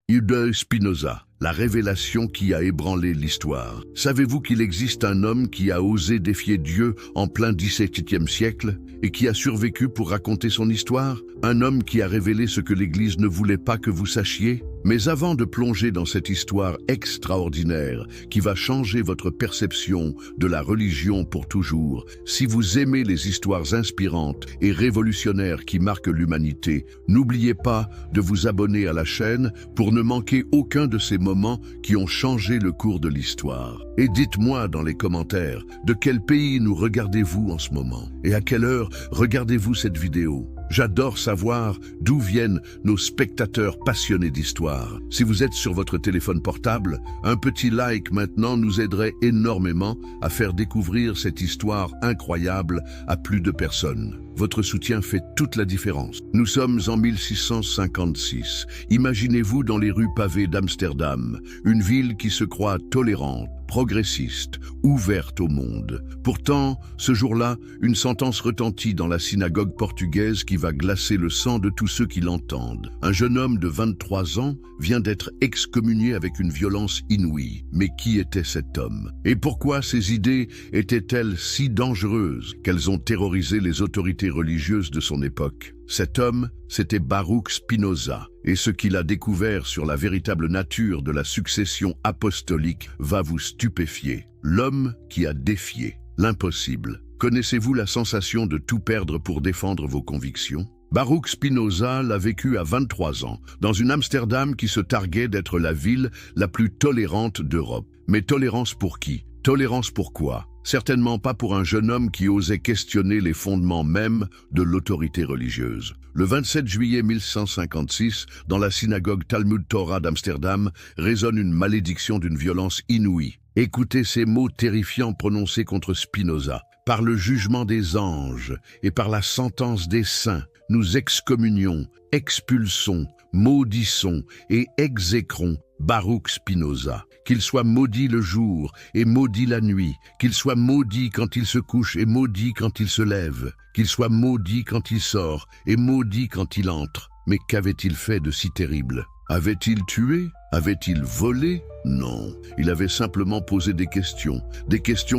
Eude Spinoza, la révélation qui a ébranlé l'histoire. Savez-vous qu'il existe un homme qui a osé défier Dieu en plein XVIIe siècle et qui a survécu pour raconter son histoire? Un homme qui a révélé ce que l'Église ne voulait pas que vous sachiez? Mais avant de plonger dans cette histoire extraordinaire qui va changer votre perception de la religion pour toujours, si vous aimez les histoires inspirantes et révolutionnaires qui marquent l'humanité, n'oubliez pas de vous abonner à la chaîne pour ne manquer aucun de ces moments qui ont changé le cours de l'histoire. Et dites-moi dans les commentaires de quel pays nous regardez-vous en ce moment et à quelle heure regardez-vous cette vidéo. J'adore savoir d'où viennent nos spectateurs passionnés d'histoire. Si vous êtes sur votre téléphone portable, un petit like maintenant nous aiderait énormément à faire découvrir cette histoire incroyable à plus de personnes. Votre soutien fait toute la différence. Nous sommes en 1656. Imaginez-vous dans les rues pavées d'Amsterdam, une ville qui se croit tolérante, progressiste, ouverte au monde. Pourtant, ce jour-là, une sentence retentit dans la synagogue portugaise qui va glacer le sang de tous ceux qui l'entendent. Un jeune homme de 23 ans vient d'être excommunié avec une violence inouïe. Mais qui était cet homme? Et pourquoi ses idées étaient-elles si dangereuses qu'elles ont terrorisé les autorités religieuses de son époque? Cet homme, c'était Baruch Spinoza, et ce qu'il a découvert sur la véritable nature de la succession apostolique va vous stupéfier. L'homme qui a défié l'impossible. Connaissez-vous la sensation de tout perdre pour défendre vos convictions? Baruch Spinoza l'a vécu à 23 ans, dans une Amsterdam qui se targuait d'être la ville la plus tolérante d'Europe. Mais tolérance pour qui? Tolérance pour quoi? Certainement pas pour un jeune homme qui osait questionner les fondements mêmes de l'autorité religieuse. Le 27 juillet 1156, dans la synagogue Talmud Torah d'Amsterdam, résonne une malédiction d'une violence inouïe. Écoutez ces mots terrifiants prononcés contre Spinoza. Par le jugement des anges et par la sentence des saints, nous excommunions, expulsons, maudissons et exécrons Baruch Spinoza. Qu'il soit maudit le jour et maudit la nuit, qu'il soit maudit quand il se couche et maudit quand il se lève, qu'il soit maudit quand il sort et maudit quand il entre. Mais qu'avait-il fait de si terrible? Avait-il tué? Avait-il volé? Non, il avait simplement posé des questions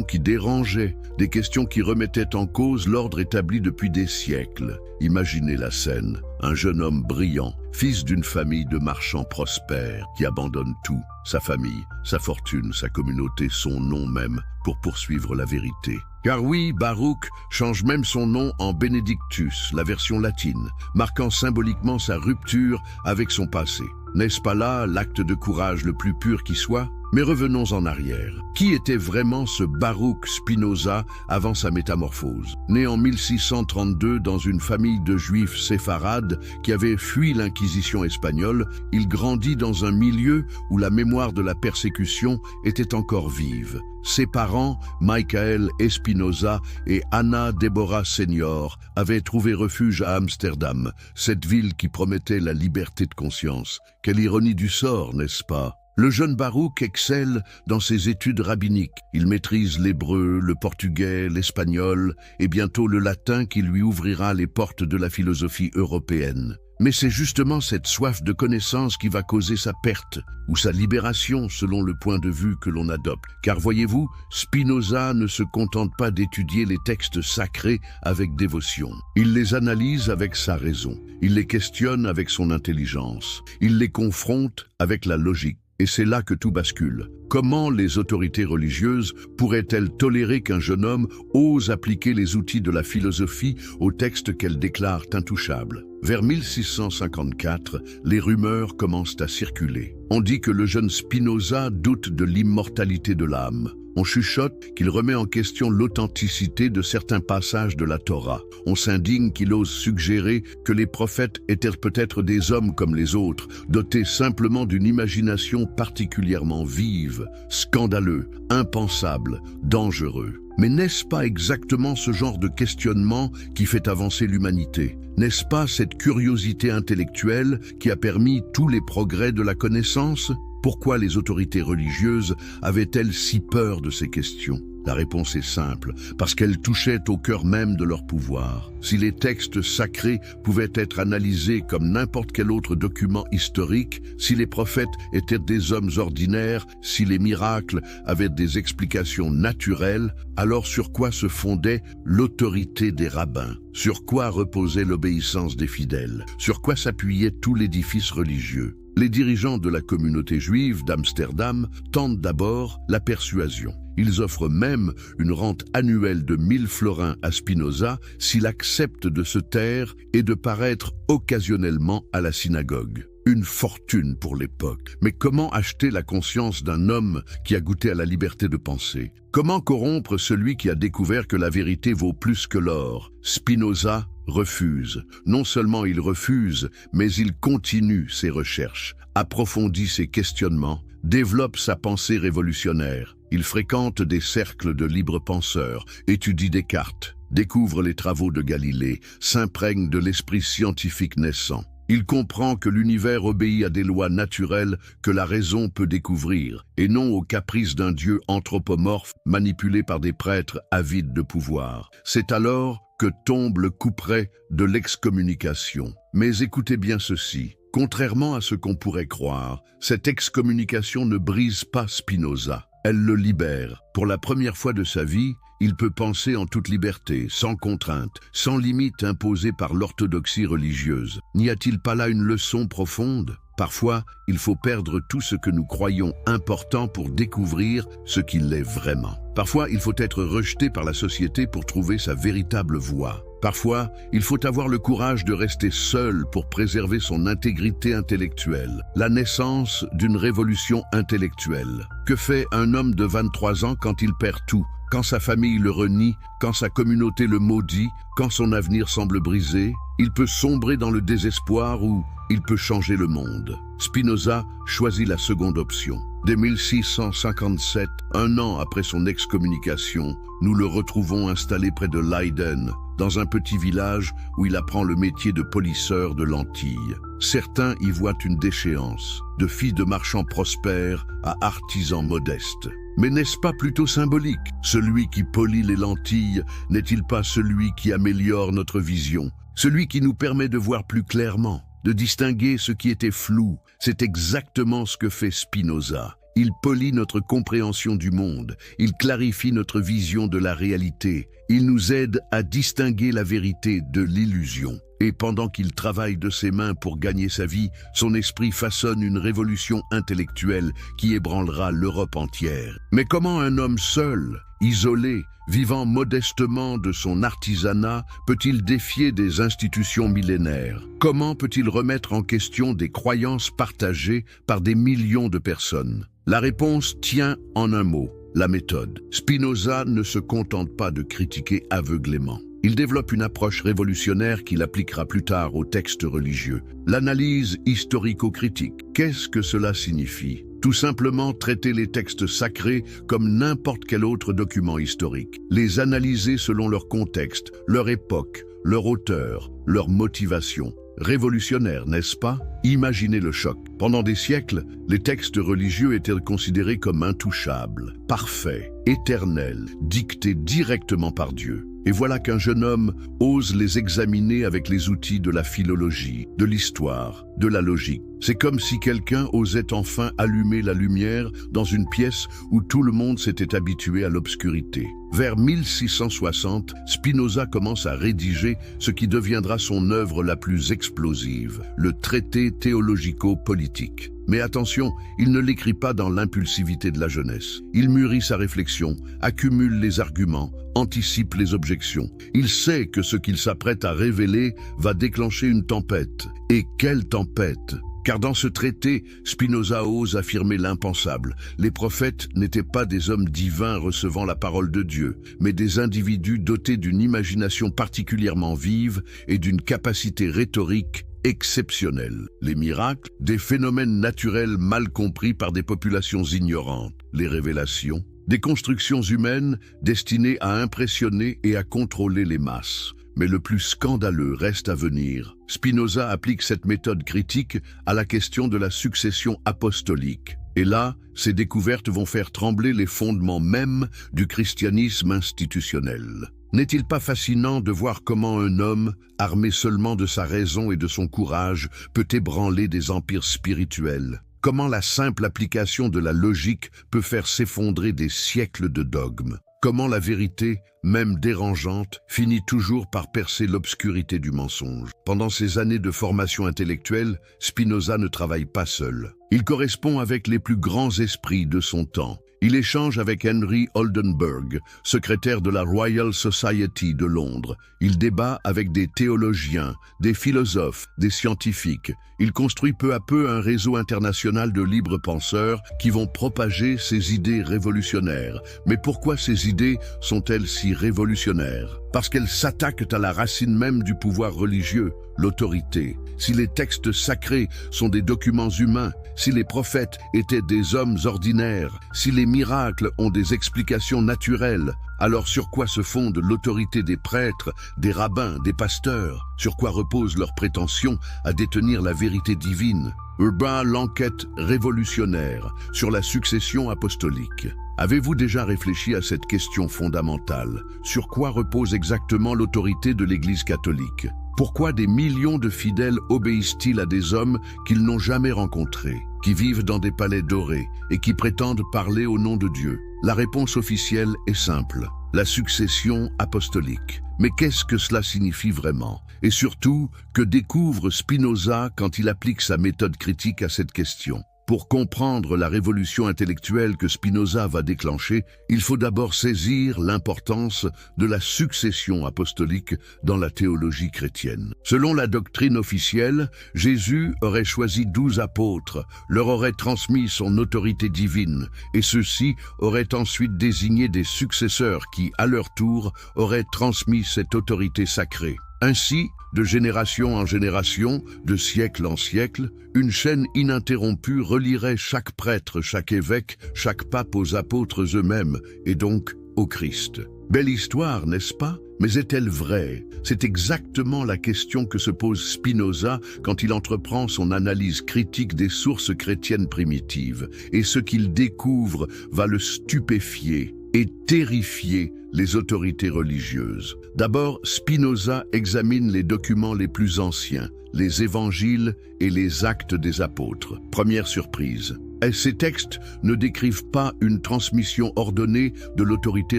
qui dérangeaient, des questions qui remettaient en cause l'ordre établi depuis des siècles. Imaginez la scène, un jeune homme brillant, fils d'une famille de marchands prospères, qui abandonne tout, sa famille, sa fortune, sa communauté, son nom même, pour poursuivre la vérité. Car oui, Baruch change même son nom en Benedictus, la version latine, marquant symboliquement sa rupture avec son passé. N'est-ce pas là l'acte de courage le plus pur qui soit? Mais revenons en arrière. Qui était vraiment ce Baruch Spinoza avant sa métamorphose? Né en 1632 dans une famille de juifs séfarades qui avaient fui l'Inquisition espagnole, il grandit dans un milieu où la mémoire de la persécution était encore vive. Ses parents, Michael Espinoza et Anna Deborah Senior, avaient trouvé refuge à Amsterdam, cette ville qui promettait la liberté de conscience. Quelle ironie du sort, n'est-ce pas? Le jeune Baruch excelle dans ses études rabbiniques. Il maîtrise l'hébreu, le portugais, l'espagnol et bientôt le latin qui lui ouvrira les portes de la philosophie européenne. Mais c'est justement cette soif de connaissance qui va causer sa perte ou sa libération selon le point de vue que l'on adopte. Car voyez-vous, Spinoza ne se contente pas d'étudier les textes sacrés avec dévotion. Il les analyse avec sa raison. Il les questionne avec son intelligence. Il les confronte avec la logique. Et c'est là que tout bascule. Comment les autorités religieuses pourraient-elles tolérer qu'un jeune homme ose appliquer les outils de la philosophie aux textes qu'elles déclarent intouchables? Vers 1654, les rumeurs commencent à circuler. On dit que le jeune Spinoza doute de l'immortalité de l'âme. On chuchote qu'il remet en question l'authenticité de certains passages de la Torah. On s'indigne qu'il ose suggérer que les prophètes étaient peut-être des hommes comme les autres, dotés simplement d'une imagination particulièrement vive, scandaleux, impensable, dangereux. Mais n'est-ce pas exactement ce genre de questionnement qui fait avancer l'humanité? N'est-ce pas cette curiosité intellectuelle qui a permis tous les progrès de la connaissance? Pourquoi les autorités religieuses avaient-elles si peur de ces questions? La réponse est simple, parce qu'elle touchait au cœur même de leur pouvoir. Si les textes sacrés pouvaient être analysés comme n'importe quel autre document historique, si les prophètes étaient des hommes ordinaires, si les miracles avaient des explications naturelles, alors sur quoi se fondait l'autorité des rabbins? Sur quoi reposait l'obéissance des fidèles? Sur quoi s'appuyait tout l'édifice religieux? Les dirigeants de la communauté juive d'Amsterdam tentent d'abord la persuasion. Ils offrent même une rente annuelle de 1000 florins à Spinoza s'il accepte de se taire et de paraître occasionnellement à la synagogue. Une fortune pour l'époque. Mais comment acheter la conscience d'un homme qui a goûté à la liberté de penser? Comment corrompre celui qui a découvert que la vérité vaut plus que l'or? Spinoza refuse. Non seulement il refuse, mais il continue ses recherches, approfondit ses questionnements, développe sa pensée révolutionnaire. Il fréquente des cercles de libres penseurs, étudie Descartes, découvre les travaux de Galilée, s'imprègne de l'esprit scientifique naissant. Il comprend que l'univers obéit à des lois naturelles que la raison peut découvrir, et non aux caprices d'un dieu anthropomorphe manipulé par des prêtres avides de pouvoir. C'est alors que tombe le couperet de l'excommunication. Mais écoutez bien ceci. Contrairement à ce qu'on pourrait croire, cette excommunication ne brise pas Spinoza. Elle le libère. Pour la première fois de sa vie, il peut penser en toute liberté, sans contrainte, sans limite imposée par l'orthodoxie religieuse. N'y a-t-il pas là une leçon profonde? Parfois, il faut perdre tout ce que nous croyons important pour découvrir ce qu'il est vraiment. Parfois, il faut être rejeté par la société pour trouver sa véritable voie. Parfois, il faut avoir le courage de rester seul pour préserver son intégrité intellectuelle. La naissance d'une révolution intellectuelle. Que fait un homme de 23 ans quand il perd tout? Quand sa famille le renie, quand sa communauté le maudit, quand son avenir semble brisé? Il peut sombrer dans le désespoir ou il peut changer le monde. Spinoza choisit la seconde option. Dès 1657, un an après son excommunication, nous le retrouvons installé près de Leiden, dans un petit village où il apprend le métier de polisseur de lentilles. Certains y voient une déchéance, de fille de marchand prospère à artisan modeste. Mais n'est-ce pas plutôt symbolique? Celui qui polit les lentilles n'est-il pas celui qui améliore notre vision? Celui qui nous permet de voir plus clairement, de distinguer ce qui était flou? C'est exactement ce que fait Spinoza. Il polit notre compréhension du monde, il clarifie notre vision de la réalité, il nous aide à distinguer la vérité de l'illusion. Et pendant qu'il travaille de ses mains pour gagner sa vie, son esprit façonne une révolution intellectuelle qui ébranlera l'Europe entière. Mais comment un homme seul, isolé, vivant modestement de son artisanat, peut-il défier des institutions millénaires? Comment peut-il remettre en question des croyances partagées par des millions de personnes? La réponse tient en un mot, la méthode. Spinoza ne se contente pas de critiquer aveuglément. Il développe une approche révolutionnaire qu'il appliquera plus tard aux textes religieux. L'analyse historico-critique. Qu'est-ce que cela signifie? Tout simplement traiter les textes sacrés comme n'importe quel autre document historique. Les analyser selon leur contexte, leur époque, leur auteur, leur motivation. Révolutionnaire, n'est-ce pas? Imaginez le choc. Pendant des siècles, les textes religieux étaient considérés comme intouchables, parfaits, éternels, dictés directement par Dieu. Et voilà qu'un jeune homme ose les examiner avec les outils de la philologie, de l'histoire, de la logique. C'est comme si quelqu'un osait enfin allumer la lumière dans une pièce où tout le monde s'était habitué à l'obscurité. Vers 1660, Spinoza commence à rédiger ce qui deviendra son œuvre la plus explosive, le traité théologico-politique. Mais attention, il ne l'écrit pas dans l'impulsivité de la jeunesse. Il mûrit sa réflexion, accumule les arguments, anticipe les objections. Il sait que ce qu'il s'apprête à révéler va déclencher une tempête. Et quelle tempête! Car dans ce traité, Spinoza ose affirmer l'impensable. Les prophètes n'étaient pas des hommes divins recevant la parole de Dieu, mais des individus dotés d'une imagination particulièrement vive et d'une capacité rhétorique exceptionnelle. Les miracles, des phénomènes naturels mal compris par des populations ignorantes. Les révélations, des constructions humaines destinées à impressionner et à contrôler les masses. Mais le plus scandaleux reste à venir. Spinoza applique cette méthode critique à la question de la succession apostolique. Et là, ces découvertes vont faire trembler les fondements mêmes du christianisme institutionnel. N'est-il pas fascinant de voir comment un homme, armé seulement de sa raison et de son courage, peut ébranler des empires spirituels? Comment la simple application de la logique peut faire s'effondrer des siècles de dogmes? Comment la vérité, même dérangeante, finit toujours par percer l'obscurité du mensonge? Pendant ces années de formation intellectuelle, Spinoza ne travaille pas seul. Il correspond avec les plus grands esprits de son temps. Il échange avec Henry Oldenburg, secrétaire de la Royal Society de Londres. Il débat avec des théologiens, des philosophes, des scientifiques. Il construit peu à peu un réseau international de libres penseurs qui vont propager ses idées révolutionnaires. Mais pourquoi ces idées sont-elles si révolutionnaires? Parce qu'elles s'attaquent à la racine même du pouvoir religieux, l'autorité. Si les textes sacrés sont des documents humains, si les prophètes étaient des hommes ordinaires, si les miracles ont des explications naturelles, alors sur quoi se fonde l'autorité des prêtres, des rabbins, des pasteurs? Sur quoi repose leur prétention à détenir la vérité divine? Urbain l'enquête révolutionnaire sur la succession apostolique. Avez-vous déjà réfléchi à cette question fondamentale? Sur quoi repose exactement l'autorité de l'Église catholique? Pourquoi des millions de fidèles obéissent-ils à des hommes qu'ils n'ont jamais rencontrés, qui vivent dans des palais dorés et qui prétendent parler au nom de Dieu? La réponse officielle est simple: la succession apostolique. Mais qu'est-ce que cela signifie vraiment? Et surtout, que découvre Spinoza quand il applique sa méthode critique à cette question? Pour comprendre la révolution intellectuelle que Spinoza va déclencher, il faut d'abord saisir l'importance de la succession apostolique dans la théologie chrétienne. Selon la doctrine officielle, Jésus aurait choisi 12 apôtres, leur aurait transmis son autorité divine, et ceux-ci auraient ensuite désigné des successeurs qui, à leur tour, auraient transmis cette autorité sacrée. Ainsi, de génération en génération, de siècle en siècle, une chaîne ininterrompue relierait chaque prêtre, chaque évêque, chaque pape aux apôtres eux-mêmes, et donc au Christ. Belle histoire, n'est-ce pas? Mais est-elle vraie? C'est exactement la question que se pose Spinoza quand il entreprend son analyse critique des sources chrétiennes primitives. Et ce qu'il découvre va le stupéfier et terrifier les autorités religieuses. D'abord, Spinoza examine les documents les plus anciens, les évangiles et les actes des apôtres. Première surprise. Ces textes ne décrivent pas une transmission ordonnée de l'autorité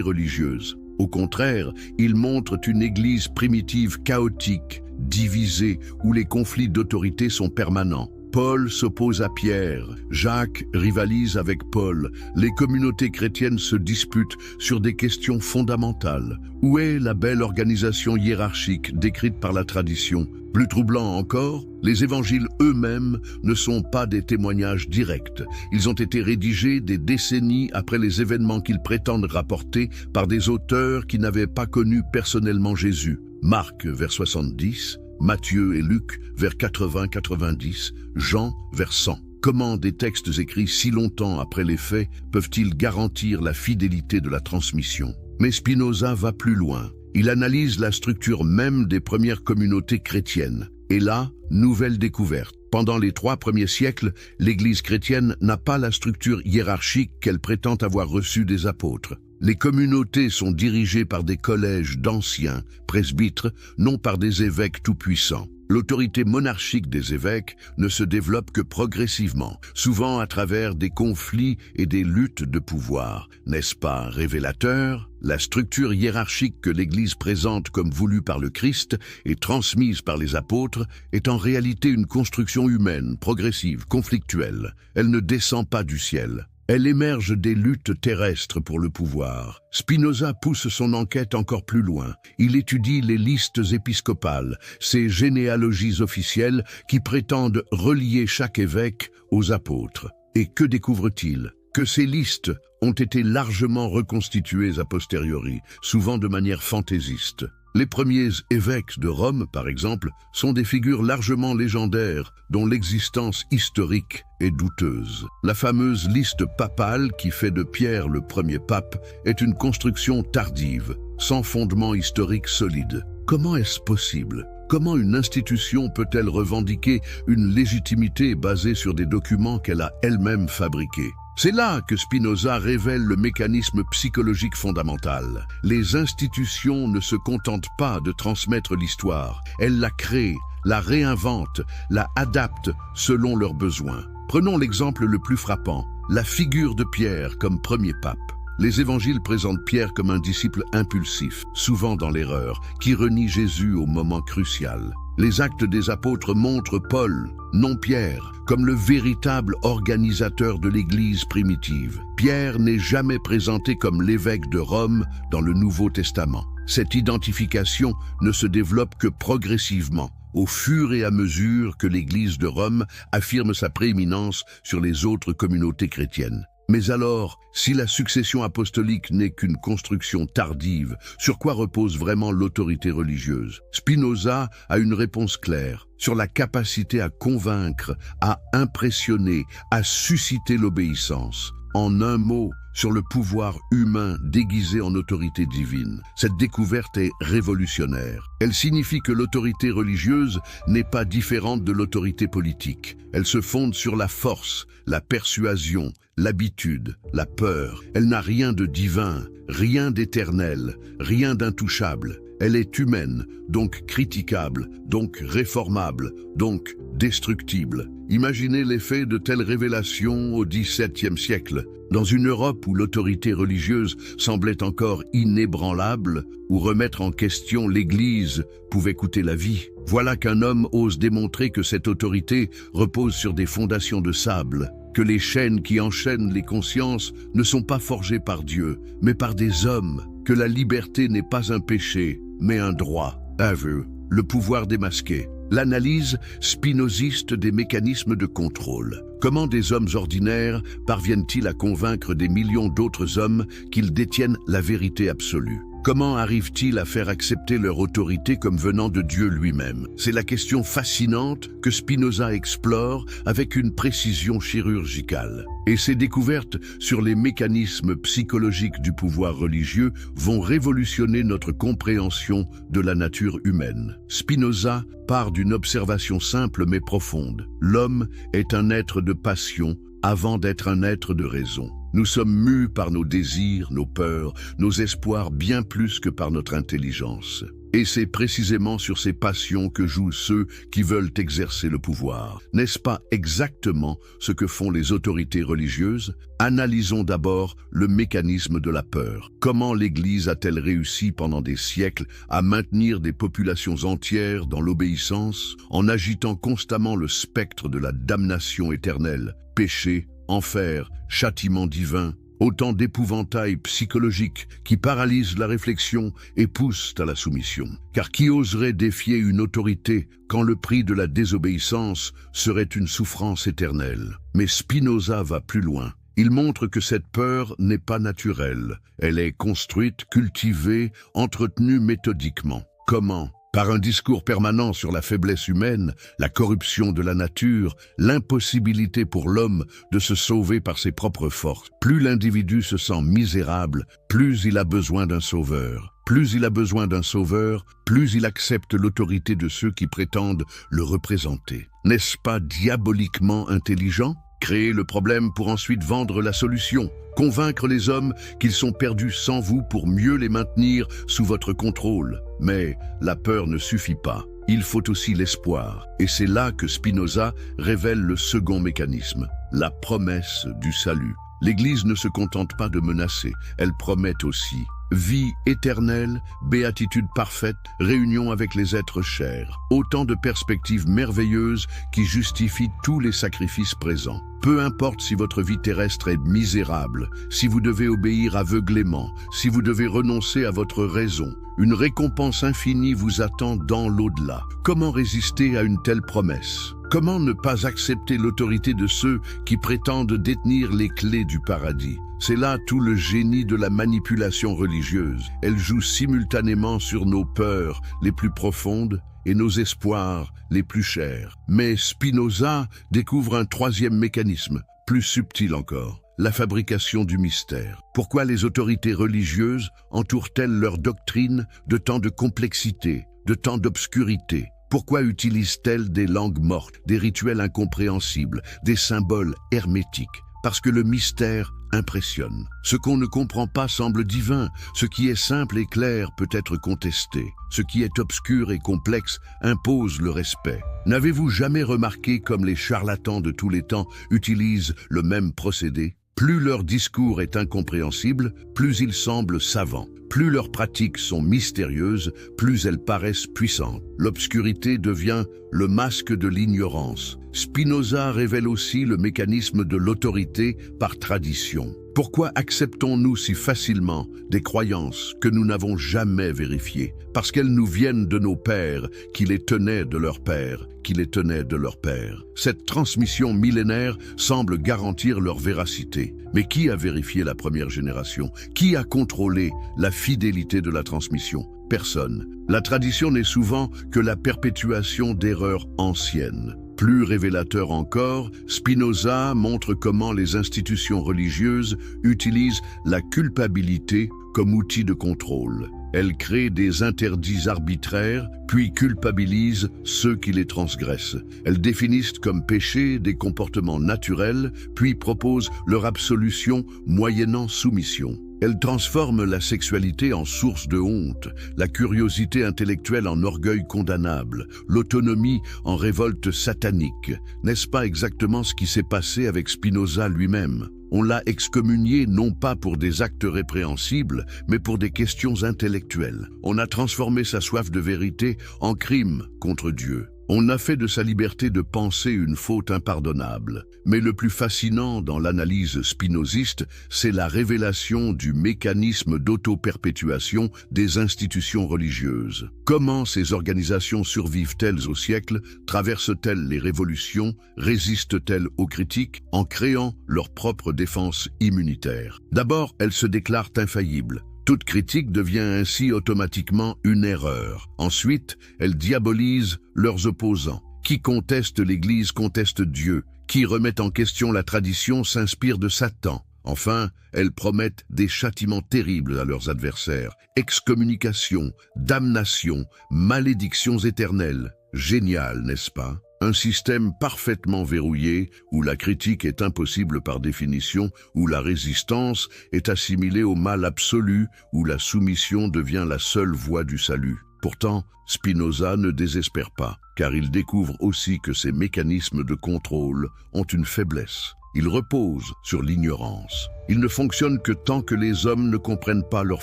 religieuse. Au contraire, ils montrent une église primitive chaotique, divisée, où les conflits d'autorité sont permanents. Paul s'oppose à Pierre, Jacques rivalise avec Paul, les communautés chrétiennes se disputent sur des questions fondamentales. Où est la belle organisation hiérarchique décrite par la tradition? Plus troublant encore, les évangiles eux-mêmes ne sont pas des témoignages directs. Ils ont été rédigés des décennies après les événements qu'ils prétendent rapporter par des auteurs qui n'avaient pas connu personnellement Jésus. Marc vers 70, Matthieu et Luc vers 80-90, Jean vers 100. Comment des textes écrits si longtemps après les faits peuvent-ils garantir la fidélité de la transmission? Mais Spinoza va plus loin. Il analyse la structure même des premières communautés chrétiennes. Et là, nouvelle découverte. Pendant les 3 premiers siècles, l'Église chrétienne n'a pas la structure hiérarchique qu'elle prétend avoir reçue des apôtres. Les communautés sont dirigées par des collèges d'anciens, presbytres, non par des évêques tout-puissants. L'autorité monarchique des évêques ne se développe que progressivement, souvent à travers des conflits et des luttes de pouvoir. N'est-ce pas révélateur? La structure hiérarchique que l'Église présente comme voulue par le Christ et transmise par les apôtres est en réalité une construction humaine, progressive, conflictuelle. Elle ne descend pas du ciel. Elle émerge des luttes terrestres pour le pouvoir. Spinoza pousse son enquête encore plus loin. Il étudie les listes épiscopales, ces généalogies officielles qui prétendent relier chaque évêque aux apôtres. Et que découvre-t-il? Que ces listes ont été largement reconstituées a posteriori, souvent de manière fantaisiste. Les premiers évêques de Rome, par exemple, sont des figures largement légendaires dont l'existence historique est douteuse. La fameuse liste papale qui fait de Pierre le premier pape est une construction tardive, sans fondement historique solide. Comment est-ce possible? Comment une institution peut-elle revendiquer une légitimité basée sur des documents qu'elle a elle-même fabriqués? C'est là que Spinoza révèle le mécanisme psychologique fondamental. Les institutions ne se contentent pas de transmettre l'histoire, elles la créent, la réinventent, la adaptent selon leurs besoins. Prenons l'exemple le plus frappant, la figure de Pierre comme premier pape. Les évangiles présentent Pierre comme un disciple impulsif, souvent dans l'erreur, qui renie Jésus au moment crucial. Les actes des apôtres montrent Paul, non Pierre, comme le véritable organisateur de l'Église primitive. Pierre n'est jamais présenté comme l'évêque de Rome dans le Nouveau Testament. Cette identification ne se développe que progressivement, au fur et à mesure que l'Église de Rome affirme sa prééminence sur les autres communautés chrétiennes. Mais alors, si la succession apostolique n'est qu'une construction tardive, sur quoi repose vraiment l'autorité religieuse? Spinoza a une réponse claire, sur la capacité à convaincre, à impressionner, à susciter l'obéissance. En un mot, sur le pouvoir humain déguisé en autorité divine. Cette découverte est révolutionnaire. Elle signifie que l'autorité religieuse n'est pas différente de l'autorité politique. Elle se fonde sur la force, la persuasion, l'habitude, la peur. Elle n'a rien de divin, rien d'éternel, rien d'intouchable. Elle est humaine, donc critiquable, donc réformable, donc destructible. Imaginez l'effet de telles révélations au XVIIe siècle. Dans une Europe où l'autorité religieuse semblait encore inébranlable, où remettre en question l'Église pouvait coûter la vie. Voilà qu'un homme ose démontrer que cette autorité repose sur des fondations de sable, que les chaînes qui enchaînent les consciences ne sont pas forgées par Dieu, mais par des hommes, que la liberté n'est pas un péché, mais un droit, un vœu, le pouvoir démasqué. L'analyse spinoziste des mécanismes de contrôle. Comment des hommes ordinaires parviennent-ils à convaincre des millions d'autres hommes qu'ils détiennent la vérité absolue? Comment arrivent-ils à faire accepter leur autorité comme venant de Dieu lui-même? C'est la question fascinante que Spinoza explore avec une précision chirurgicale. Et ces découvertes sur les mécanismes psychologiques du pouvoir religieux vont révolutionner notre compréhension de la nature humaine. Spinoza part d'une observation simple mais profonde. L'homme est un être de passion avant d'être un être de raison. Nous sommes mus par nos désirs, nos peurs, nos espoirs bien plus que par notre intelligence. Et c'est précisément sur ces passions que jouent ceux qui veulent exercer le pouvoir. N'est-ce pas exactement ce que font les autorités religieuses? Analysons d'abord le mécanisme de la peur. Comment l'Église a-t-elle réussi pendant des siècles à maintenir des populations entières dans l'obéissance en agitant constamment le spectre de la damnation éternelle, péché, enfer, châtiment divin, autant d'épouvantails psychologiques qui paralysent la réflexion et poussent à la soumission. Car qui oserait défier une autorité quand le prix de la désobéissance serait une souffrance éternelle? Mais Spinoza va plus loin. Il montre que cette peur n'est pas naturelle. Elle est construite, cultivée, entretenue méthodiquement. Comment? Par un discours permanent sur la faiblesse humaine, la corruption de la nature, l'impossibilité pour l'homme de se sauver par ses propres forces. Plus l'individu se sent misérable, plus il a besoin d'un sauveur. Plus il a besoin d'un sauveur, plus il accepte l'autorité de ceux qui prétendent le représenter. N'est-ce pas diaboliquement intelligent? Créer le problème pour ensuite vendre la solution. Convaincre les hommes qu'ils sont perdus sans vous pour mieux les maintenir sous votre contrôle. Mais la peur ne suffit pas. Il faut aussi l'espoir. Et c'est là que Spinoza révèle le second mécanisme, la promesse du salut. L'Église ne se contente pas de menacer, elle promet aussi vie éternelle, béatitude parfaite, réunion avec les êtres chers. Autant de perspectives merveilleuses qui justifient tous les sacrifices présents. Peu importe si votre vie terrestre est misérable, si vous devez obéir aveuglément, si vous devez renoncer à votre raison, une récompense infinie vous attend dans l'au-delà. Comment résister à une telle promesse? Comment ne pas accepter l'autorité de ceux qui prétendent détenir les clés du paradis? C'est là tout le génie de la manipulation religieuse. Elle joue simultanément sur nos peurs les plus profondes et nos espoirs les plus chers. Mais Spinoza découvre un troisième mécanisme, plus subtil encore, la fabrication du mystère. Pourquoi les autorités religieuses entourent-elles leur doctrine de tant de complexité, de tant d'obscurité? Pourquoi utilise-t-elle des langues mortes, des rituels incompréhensibles, des symboles hermétiques? Parce que le mystère impressionne. Ce qu'on ne comprend pas semble divin, ce qui est simple et clair peut être contesté, ce qui est obscur et complexe impose le respect. N'avez-vous jamais remarqué comme les charlatans de tous les temps utilisent le même procédé? Plus leur discours est incompréhensible, plus ils semblent savants. Plus leurs pratiques sont mystérieuses, plus elles paraissent puissantes. L'obscurité devient le masque de l'ignorance. Spinoza révèle aussi le mécanisme de l'autorité par tradition. Pourquoi acceptons-nous si facilement des croyances que nous n'avons jamais vérifiées? Parce qu'elles nous viennent de nos pères, qui les tenaient de leurs pères, qui les tenaient de leurs pères. Cette transmission millénaire semble garantir leur véracité. Mais qui a vérifié la première génération? Qui a contrôlé la fidélité de la transmission? Personne. La tradition n'est souvent que la perpétuation d'erreurs anciennes. Plus révélateur encore, Spinoza montre comment les institutions religieuses utilisent la culpabilité comme outil de contrôle. Elles créent des interdits arbitraires, puis culpabilisent ceux qui les transgressent. Elles définissent comme péchés des comportements naturels, puis proposent leur absolution moyennant soumission. Elle transforme la sexualité en source de honte, la curiosité intellectuelle en orgueil condamnable, l'autonomie en révolte satanique. N'est-ce pas exactement ce qui s'est passé avec Spinoza lui-même? On l'a excommunié non pas pour des actes répréhensibles, mais pour des questions intellectuelles. On a transformé sa soif de vérité en crime contre Dieu. On a fait de sa liberté de penser une faute impardonnable. Mais le plus fascinant dans l'analyse spinoziste, c'est la révélation du mécanisme d'auto-perpétuation des institutions religieuses. Comment ces organisations survivent-elles au siècle, traversent-elles les révolutions, résistent-elles aux critiques en créant leur propre défense immunitaire? D'abord, elles se déclarent infaillibles. Toute critique devient ainsi automatiquement une erreur. Ensuite, elles diabolisent leurs opposants. Qui conteste l'Église conteste Dieu. Qui remet en question la tradition s'inspire de Satan. Enfin, elles promettent des châtiments terribles à leurs adversaires. Excommunication, damnation, malédictions éternelles. Génial, n'est-ce pas? Un système parfaitement verrouillé, où la critique est impossible par définition, où la résistance est assimilée au mal absolu, où la soumission devient la seule voie du salut. Pourtant, Spinoza ne désespère pas, car il découvre aussi que ces mécanismes de contrôle ont une faiblesse. Ils reposent sur l'ignorance. Ils ne fonctionnent que tant que les hommes ne comprennent pas leur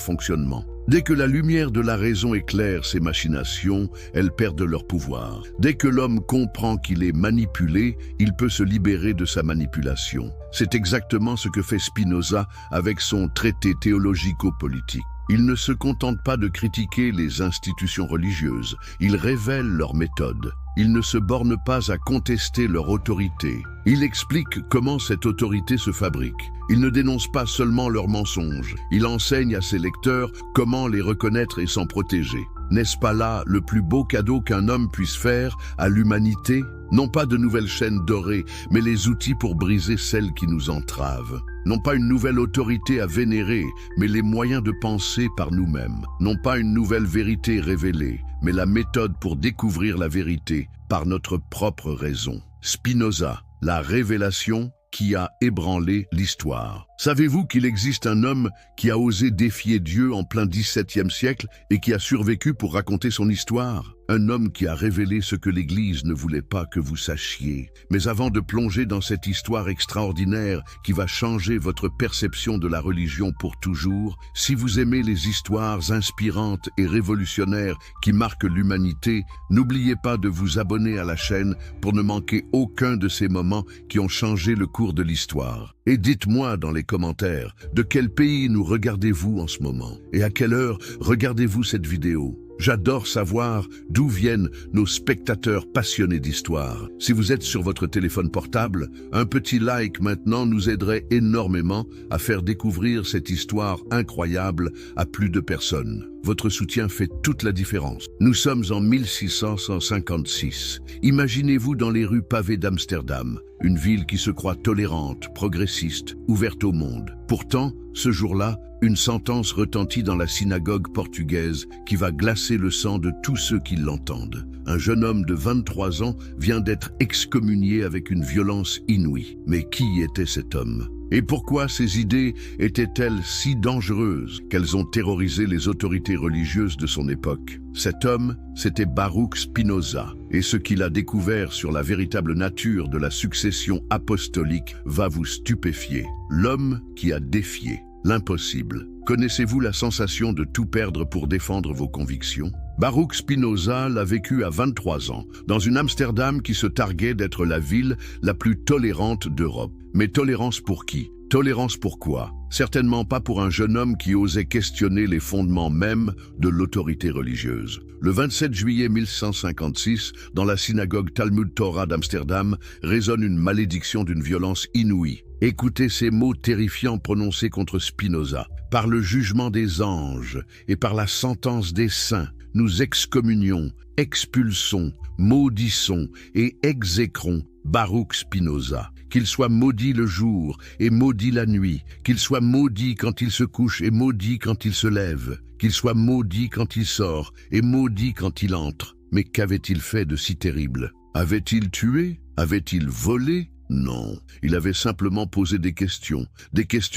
fonctionnement. Dès que la lumière de la raison éclaire ces machinations, elles perdent leur pouvoir. Dès que l'homme comprend qu'il est manipulé, il peut se libérer de sa manipulation. C'est exactement ce que fait Spinoza avec son traité théologico-politique. Il ne se contente pas de critiquer les institutions religieuses, il révèle leur méthode. Il ne se borne pas à contester leur autorité. Il explique comment cette autorité se fabrique. Il ne dénonce pas seulement leurs mensonges, il enseigne à ses lecteurs comment les reconnaître et s'en protéger. N'est-ce pas là le plus beau cadeau qu'un homme puisse faire à l'humanité? Non pas de nouvelles chaînes dorées, mais les outils pour briser celles qui nous entravent. Non pas une nouvelle autorité à vénérer, mais les moyens de penser par nous-mêmes. Non pas une nouvelle vérité révélée, mais la méthode pour découvrir la vérité par notre propre raison. Spinoza, la révélation qui a ébranlé l'histoire. Savez-vous qu'il existe un homme qui a osé défier Dieu en plein XVIIe siècle et qui a survécu pour raconter son histoire? Un homme qui a révélé ce que l'Église ne voulait pas que vous sachiez. Mais avant de plonger dans cette histoire extraordinaire qui va changer votre perception de la religion pour toujours, si vous aimez les histoires inspirantes et révolutionnaires qui marquent l'humanité, n'oubliez pas de vous abonner à la chaîne pour ne manquer aucun de ces moments qui ont changé le cours de l'histoire. Et dites-moi dans les commentaires, de quel pays nous regardez-vous en ce moment? Et à quelle heure regardez-vous cette vidéo? J'adore savoir d'où viennent nos spectateurs passionnés d'histoire. Si vous êtes sur votre téléphone portable, un petit like maintenant nous aiderait énormément à faire découvrir cette histoire incroyable à plus de personnes. Votre soutien fait toute la différence. Nous sommes en 1656. Imaginez-vous dans les rues pavées d'Amsterdam, une ville qui se croit tolérante, progressiste, ouverte au monde. Pourtant, ce jour-là, Une sentence retentit dans la synagogue portugaise qui va glacer le sang de tous ceux qui l'entendent. Un jeune homme de 23 ans vient d'être excommunié avec une violence inouïe. Mais qui était cet homme ? Et pourquoi ses idées étaient-elles si dangereuses qu'elles ont terrorisé les autorités religieuses de son époque? Cet homme, c'était Baruch Spinoza, et ce qu'il a découvert sur la véritable nature de la succession apostolique va vous stupéfier. L'homme qui a défié l'impossible. Connaissez-vous la sensation de tout perdre pour défendre vos convictions? Baruch Spinoza l'a vécu à 23 ans, dans une Amsterdam qui se targuait d'être la ville la plus tolérante d'Europe. Mais tolérance pour qui? Tolérance pour quoi? Certainement pas pour un jeune homme qui osait questionner les fondements mêmes de l'autorité religieuse. Le 27 juillet 1156, dans la synagogue Talmud Torah d'Amsterdam, résonne une malédiction d'une violence inouïe. Écoutez ces mots terrifiants prononcés contre Spinoza. « Par le jugement des anges et par la sentence des saints, nous excommunions, expulsons, maudissons et exécrons Baruch Spinoza. Qu'il soit maudit le jour et maudit la nuit, qu'il soit maudit quand il se couche et maudit quand il se lève, qu'il soit maudit quand il sort et maudit quand il entre. Mais qu'avait-il fait de si terrible? Avait-il tué? Avait-il volé? Non, il avait simplement posé des questions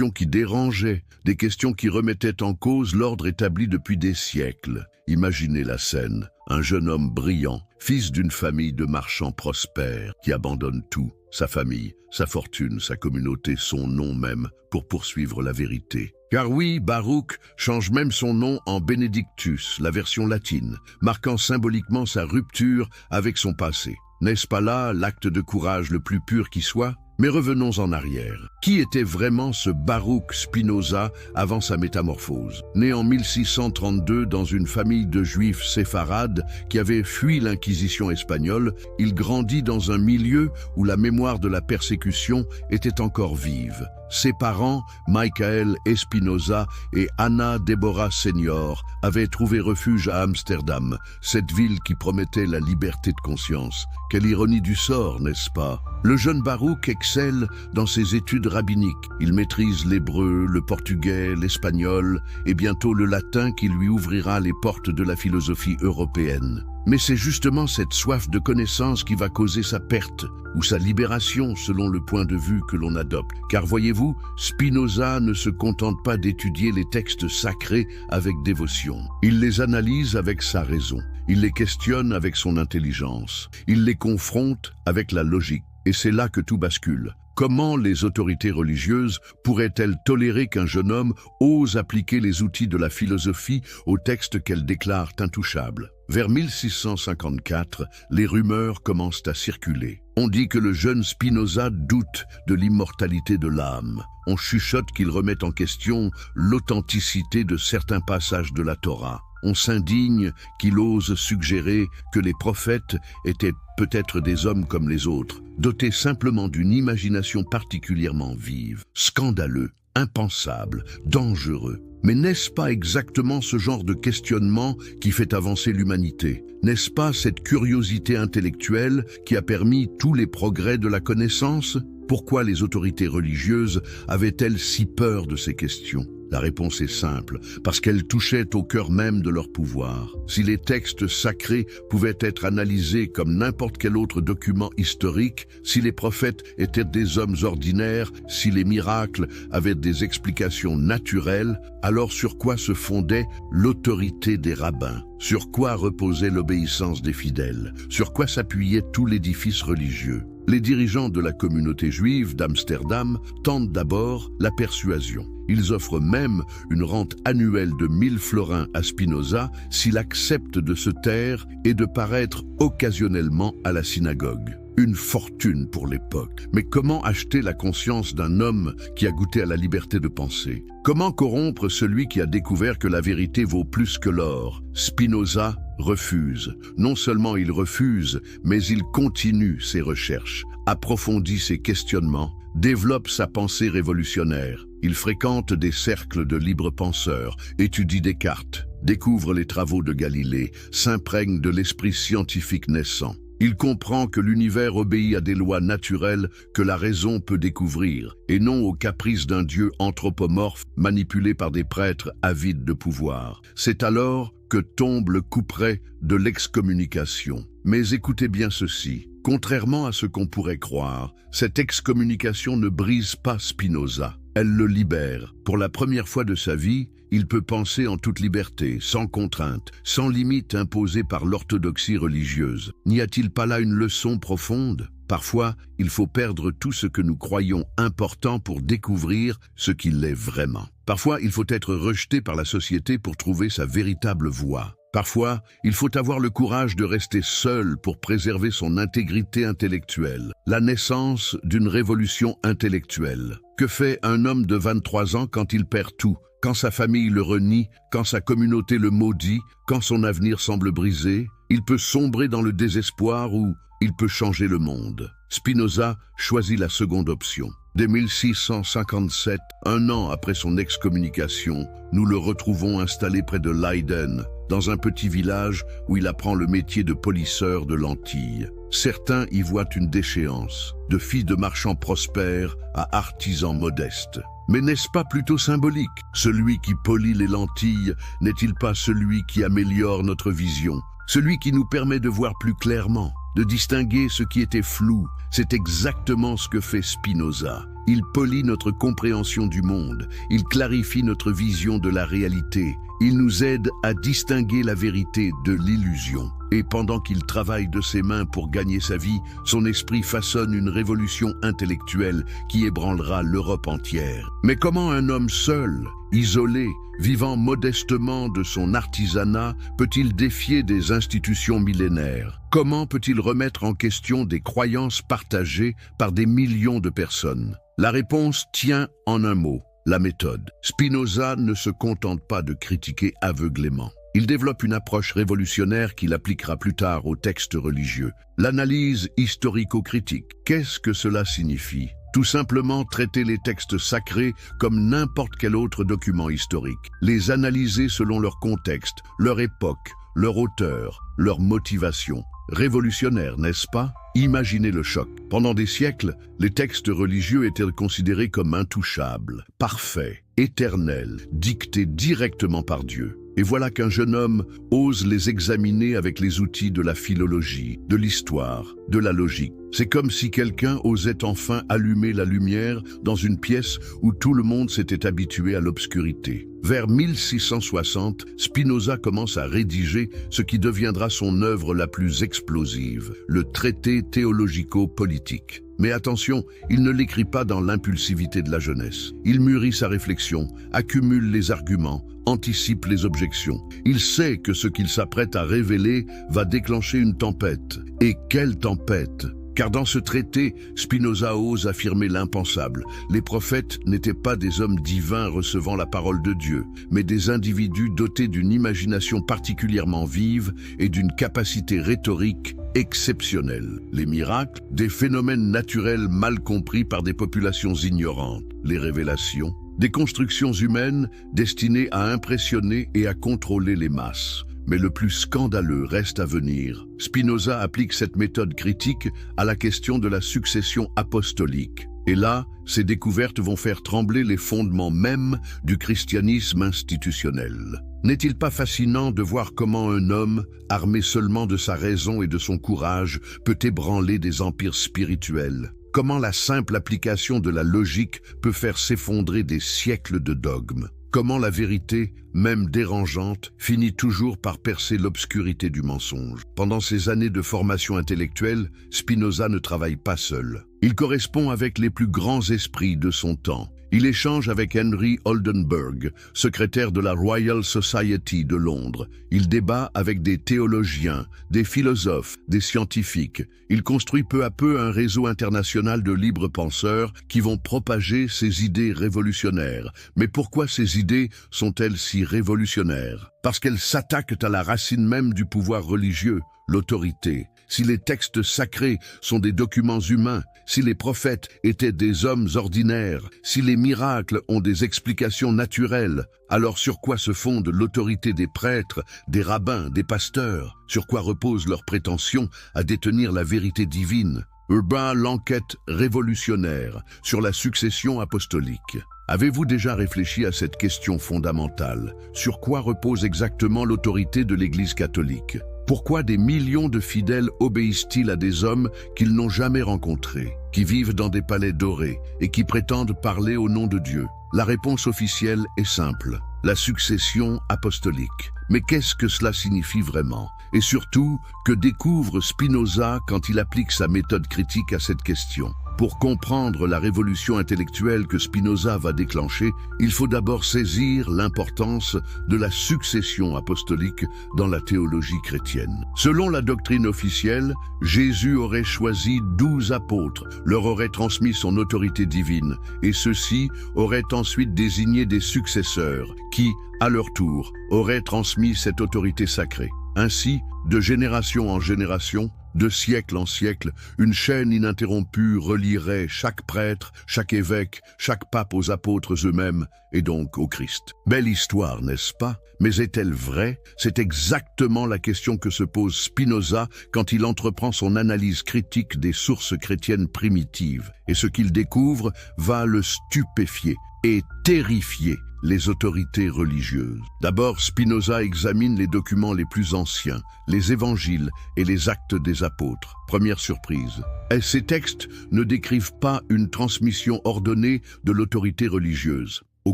qui dérangeaient, des questions qui remettaient en cause l'ordre établi depuis des siècles. Imaginez la scène, un jeune homme brillant, fils d'une famille de marchands prospères, qui abandonne tout, sa famille, sa fortune, sa communauté, son nom même, pour poursuivre la vérité. Car oui, Baruch change même son nom en Benedictus, la version latine, marquant symboliquement sa rupture avec son passé. N'est-ce pas là l'acte de courage le plus pur qui soit? Mais revenons en arrière. Qui était vraiment ce Baruch Spinoza avant sa métamorphose? Né en 1632 dans une famille de juifs séfarades qui avaient fui l'Inquisition espagnole, il grandit dans un milieu où la mémoire de la persécution était encore vive. Ses parents, Michael Espinoza et Anna Deborah Senior, avaient trouvé refuge à Amsterdam, cette ville qui promettait la liberté de conscience. Quelle ironie du sort, n'est-ce pas? Le jeune Baruch excelle dans ses études rabbiniques. Il maîtrise l'hébreu, le portugais, l'espagnol et bientôt le latin qui lui ouvrira les portes de la philosophie européenne. Mais c'est justement cette soif de connaissance qui va causer sa perte ou sa libération selon le point de vue que l'on adopte. Car voyez-vous, Spinoza ne se contente pas d'étudier les textes sacrés avec dévotion. Il les analyse avec sa raison. Il les questionne avec son intelligence. Il les confronte avec la logique. Et c'est là que tout bascule. Comment les autorités religieuses pourraient-elles tolérer qu'un jeune homme ose appliquer les outils de la philosophie aux textes qu'elles déclarent intouchables? Vers 1654, les rumeurs commencent à circuler. On dit que le jeune Spinoza doute de l'immortalité de l'âme. On chuchote qu'il remet en question l'authenticité de certains passages de la Torah. On s'indigne qu'il ose suggérer que les prophètes étaient peut-être des hommes comme les autres, dotés simplement d'une imagination particulièrement vive. Scandaleux, impensable, dangereux. Mais n'est-ce pas exactement ce genre de questionnement qui fait avancer l'humanité? N'est-ce pas cette curiosité intellectuelle qui a permis tous les progrès de la connaissance? Pourquoi les autorités religieuses avaient-elles si peur de ces questions? La réponse est simple, parce qu'elles touchaient au cœur même de leur pouvoir. Si les textes sacrés pouvaient être analysés comme n'importe quel autre document historique, si les prophètes étaient des hommes ordinaires, si les miracles avaient des explications naturelles, alors sur quoi se fondait l'autorité des rabbins? Sur quoi reposait l'obéissance des fidèles? Sur quoi s'appuyait tout l'édifice religieux? Les dirigeants de la communauté juive d'Amsterdam tentent d'abord la persuasion. Ils offrent même une rente annuelle de 1000 florins à Spinoza s'il accepte de se taire et de paraître occasionnellement à la synagogue. Une fortune pour l'époque. Mais comment acheter la conscience d'un homme qui a goûté à la liberté de penser? Comment corrompre celui qui a découvert que la vérité vaut plus que l'or? Spinoza refuse. Non seulement il refuse, mais il continue ses recherches, approfondit ses questionnements, développe sa pensée révolutionnaire. Il fréquente des cercles de libres penseurs, étudie Descartes, découvre les travaux de Galilée, s'imprègne de l'esprit scientifique naissant. Il comprend que l'univers obéit à des lois naturelles que la raison peut découvrir, et non aux caprices d'un Dieu anthropomorphe manipulé par des prêtres avides de pouvoir. C'est alors que tombe le couperet de l'excommunication. Mais écoutez bien ceci. Contrairement à ce qu'on pourrait croire, cette excommunication ne brise pas Spinoza. Elle le libère. Pour la première fois de sa vie, il peut penser en toute liberté, sans contrainte, sans limite imposée par l'orthodoxie religieuse. N'y a-t-il pas là une leçon profonde ? Parfois, il faut perdre tout ce que nous croyons important pour découvrir ce qu'il est vraiment. Parfois, il faut être rejeté par la société pour trouver sa véritable voie. Parfois, il faut avoir le courage de rester seul pour préserver son intégrité intellectuelle. La naissance d'une révolution intellectuelle. Que fait un homme de 23 ans quand il perd tout ? Quand sa famille le renie, quand sa communauté le maudit, quand son avenir semble brisé, il peut sombrer dans le désespoir ou il peut changer le monde. Spinoza choisit la seconde option. Dès 1657, un an après son excommunication, nous le retrouvons installé près de Leiden, dans un petit village où il apprend le métier de polisseur de lentilles. Certains y voient une déchéance, de fille de marchand prospère à artisan modeste. Mais n'est-ce pas plutôt symbolique? Celui qui polit les lentilles n'est-il pas celui qui améliore notre vision? Celui qui nous permet de voir plus clairement, de distinguer ce qui était flou? C'est exactement ce que fait Spinoza. Il polit notre compréhension du monde, il clarifie notre vision de la réalité, il nous aide à distinguer la vérité de l'illusion. Et pendant qu'il travaille de ses mains pour gagner sa vie, son esprit façonne une révolution intellectuelle qui ébranlera l'Europe entière. Mais comment un homme seul, isolé, vivant modestement de son artisanat, peut-il défier des institutions millénaires? Comment peut-il remettre en question des croyances partagées par des millions de personnes? La réponse tient en un mot, la méthode. Spinoza ne se contente pas de critiquer aveuglément. Il développe une approche révolutionnaire qu'il appliquera plus tard aux textes religieux. L'analyse historico-critique. Qu'est-ce que cela signifie? Tout simplement traiter les textes sacrés comme n'importe quel autre document historique. Les analyser selon leur contexte, leur époque, leur auteur, leur motivation. Révolutionnaire, n'est-ce pas? Imaginez le choc. Pendant des siècles, les textes religieux étaient considérés comme intouchables, parfaits, éternels, dictés directement par Dieu. Et voilà qu'un jeune homme ose les examiner avec les outils de la philologie, de l'histoire, de la logique. C'est comme si quelqu'un osait enfin allumer la lumière dans une pièce où tout le monde s'était habitué à l'obscurité. Vers 1660, Spinoza commence à rédiger ce qui deviendra son œuvre la plus explosive, le traité théologico-politique. Mais attention, il ne l'écrit pas dans l'impulsivité de la jeunesse. Il mûrit sa réflexion, accumule les arguments, anticipe les objections. Il sait que ce qu'il s'apprête à révéler va déclencher une tempête. Et quelle tempête! Car dans ce traité, Spinoza ose affirmer l'impensable. Les prophètes n'étaient pas des hommes divins recevant la parole de Dieu, mais des individus dotés d'une imagination particulièrement vive et d'une capacité rhétorique exceptionnelle. Les miracles, des phénomènes naturels mal compris par des populations ignorantes. Les révélations, des constructions humaines destinées à impressionner et à contrôler les masses. Mais le plus scandaleux reste à venir. Spinoza applique cette méthode critique à la question de la succession apostolique. Et là, ces découvertes vont faire trembler les fondements mêmes du christianisme institutionnel. N'est-il pas fascinant de voir comment un homme, armé seulement de sa raison et de son courage, peut ébranler des empires spirituels? Comment la simple application de la logique peut faire s'effondrer des siècles de dogmes? Comment la vérité, même dérangeante, finit toujours par percer l'obscurité du mensonge. Pendant ces années de formation intellectuelle, Spinoza ne travaille pas seul. Il correspond avec les plus grands esprits de son temps. Il échange avec Henry Oldenburg, secrétaire de la Royal Society de Londres. Il débat avec des théologiens, des philosophes, des scientifiques. Il construit peu à peu un réseau international de libres penseurs qui vont propager ses idées révolutionnaires. Mais pourquoi ces idées sont-elles si révolutionnaires? Parce qu'elles s'attaquent à la racine même du pouvoir religieux, l'autorité. Si les textes sacrés sont des documents humains, si les prophètes étaient des hommes ordinaires, si les miracles ont des explications naturelles, alors sur quoi se fonde l'autorité des prêtres, des rabbins, des pasteurs? Sur quoi repose leur prétention à détenir la vérité divine? Urbain l'enquête révolutionnaire sur la succession apostolique. Avez-vous déjà réfléchi à cette question fondamentale? Sur quoi repose exactement l'autorité de l'Église catholique? Pourquoi des millions de fidèles obéissent-ils à des hommes qu'ils n'ont jamais rencontrés, qui vivent dans des palais dorés et qui prétendent parler au nom de Dieu? La réponse officielle est simple: la succession apostolique. Mais qu'est-ce que cela signifie vraiment? Et surtout, que découvre Spinoza quand il applique sa méthode critique à cette question? Pour comprendre la révolution intellectuelle que Spinoza va déclencher, il faut d'abord saisir l'importance de la succession apostolique dans la théologie chrétienne. Selon la doctrine officielle, Jésus aurait choisi 12 apôtres, leur aurait transmis son autorité divine, et ceux-ci auraient ensuite désigné des successeurs qui, à leur tour, auraient transmis cette autorité sacrée. Ainsi, de génération en génération, de siècle en siècle, une chaîne ininterrompue relierait chaque prêtre, chaque évêque, chaque pape aux apôtres eux-mêmes, et donc au Christ. Belle histoire, n'est-ce pas? Mais est-elle vraie? C'est exactement la question que se pose Spinoza quand il entreprend son analyse critique des sources chrétiennes primitives. Et ce qu'il découvre va le stupéfier et terrifier les autorités religieuses. D'abord, Spinoza examine les documents les plus anciens, les évangiles et les actes des apôtres. Première surprise. Et ces textes ne décrivent pas une transmission ordonnée de l'autorité religieuse. Au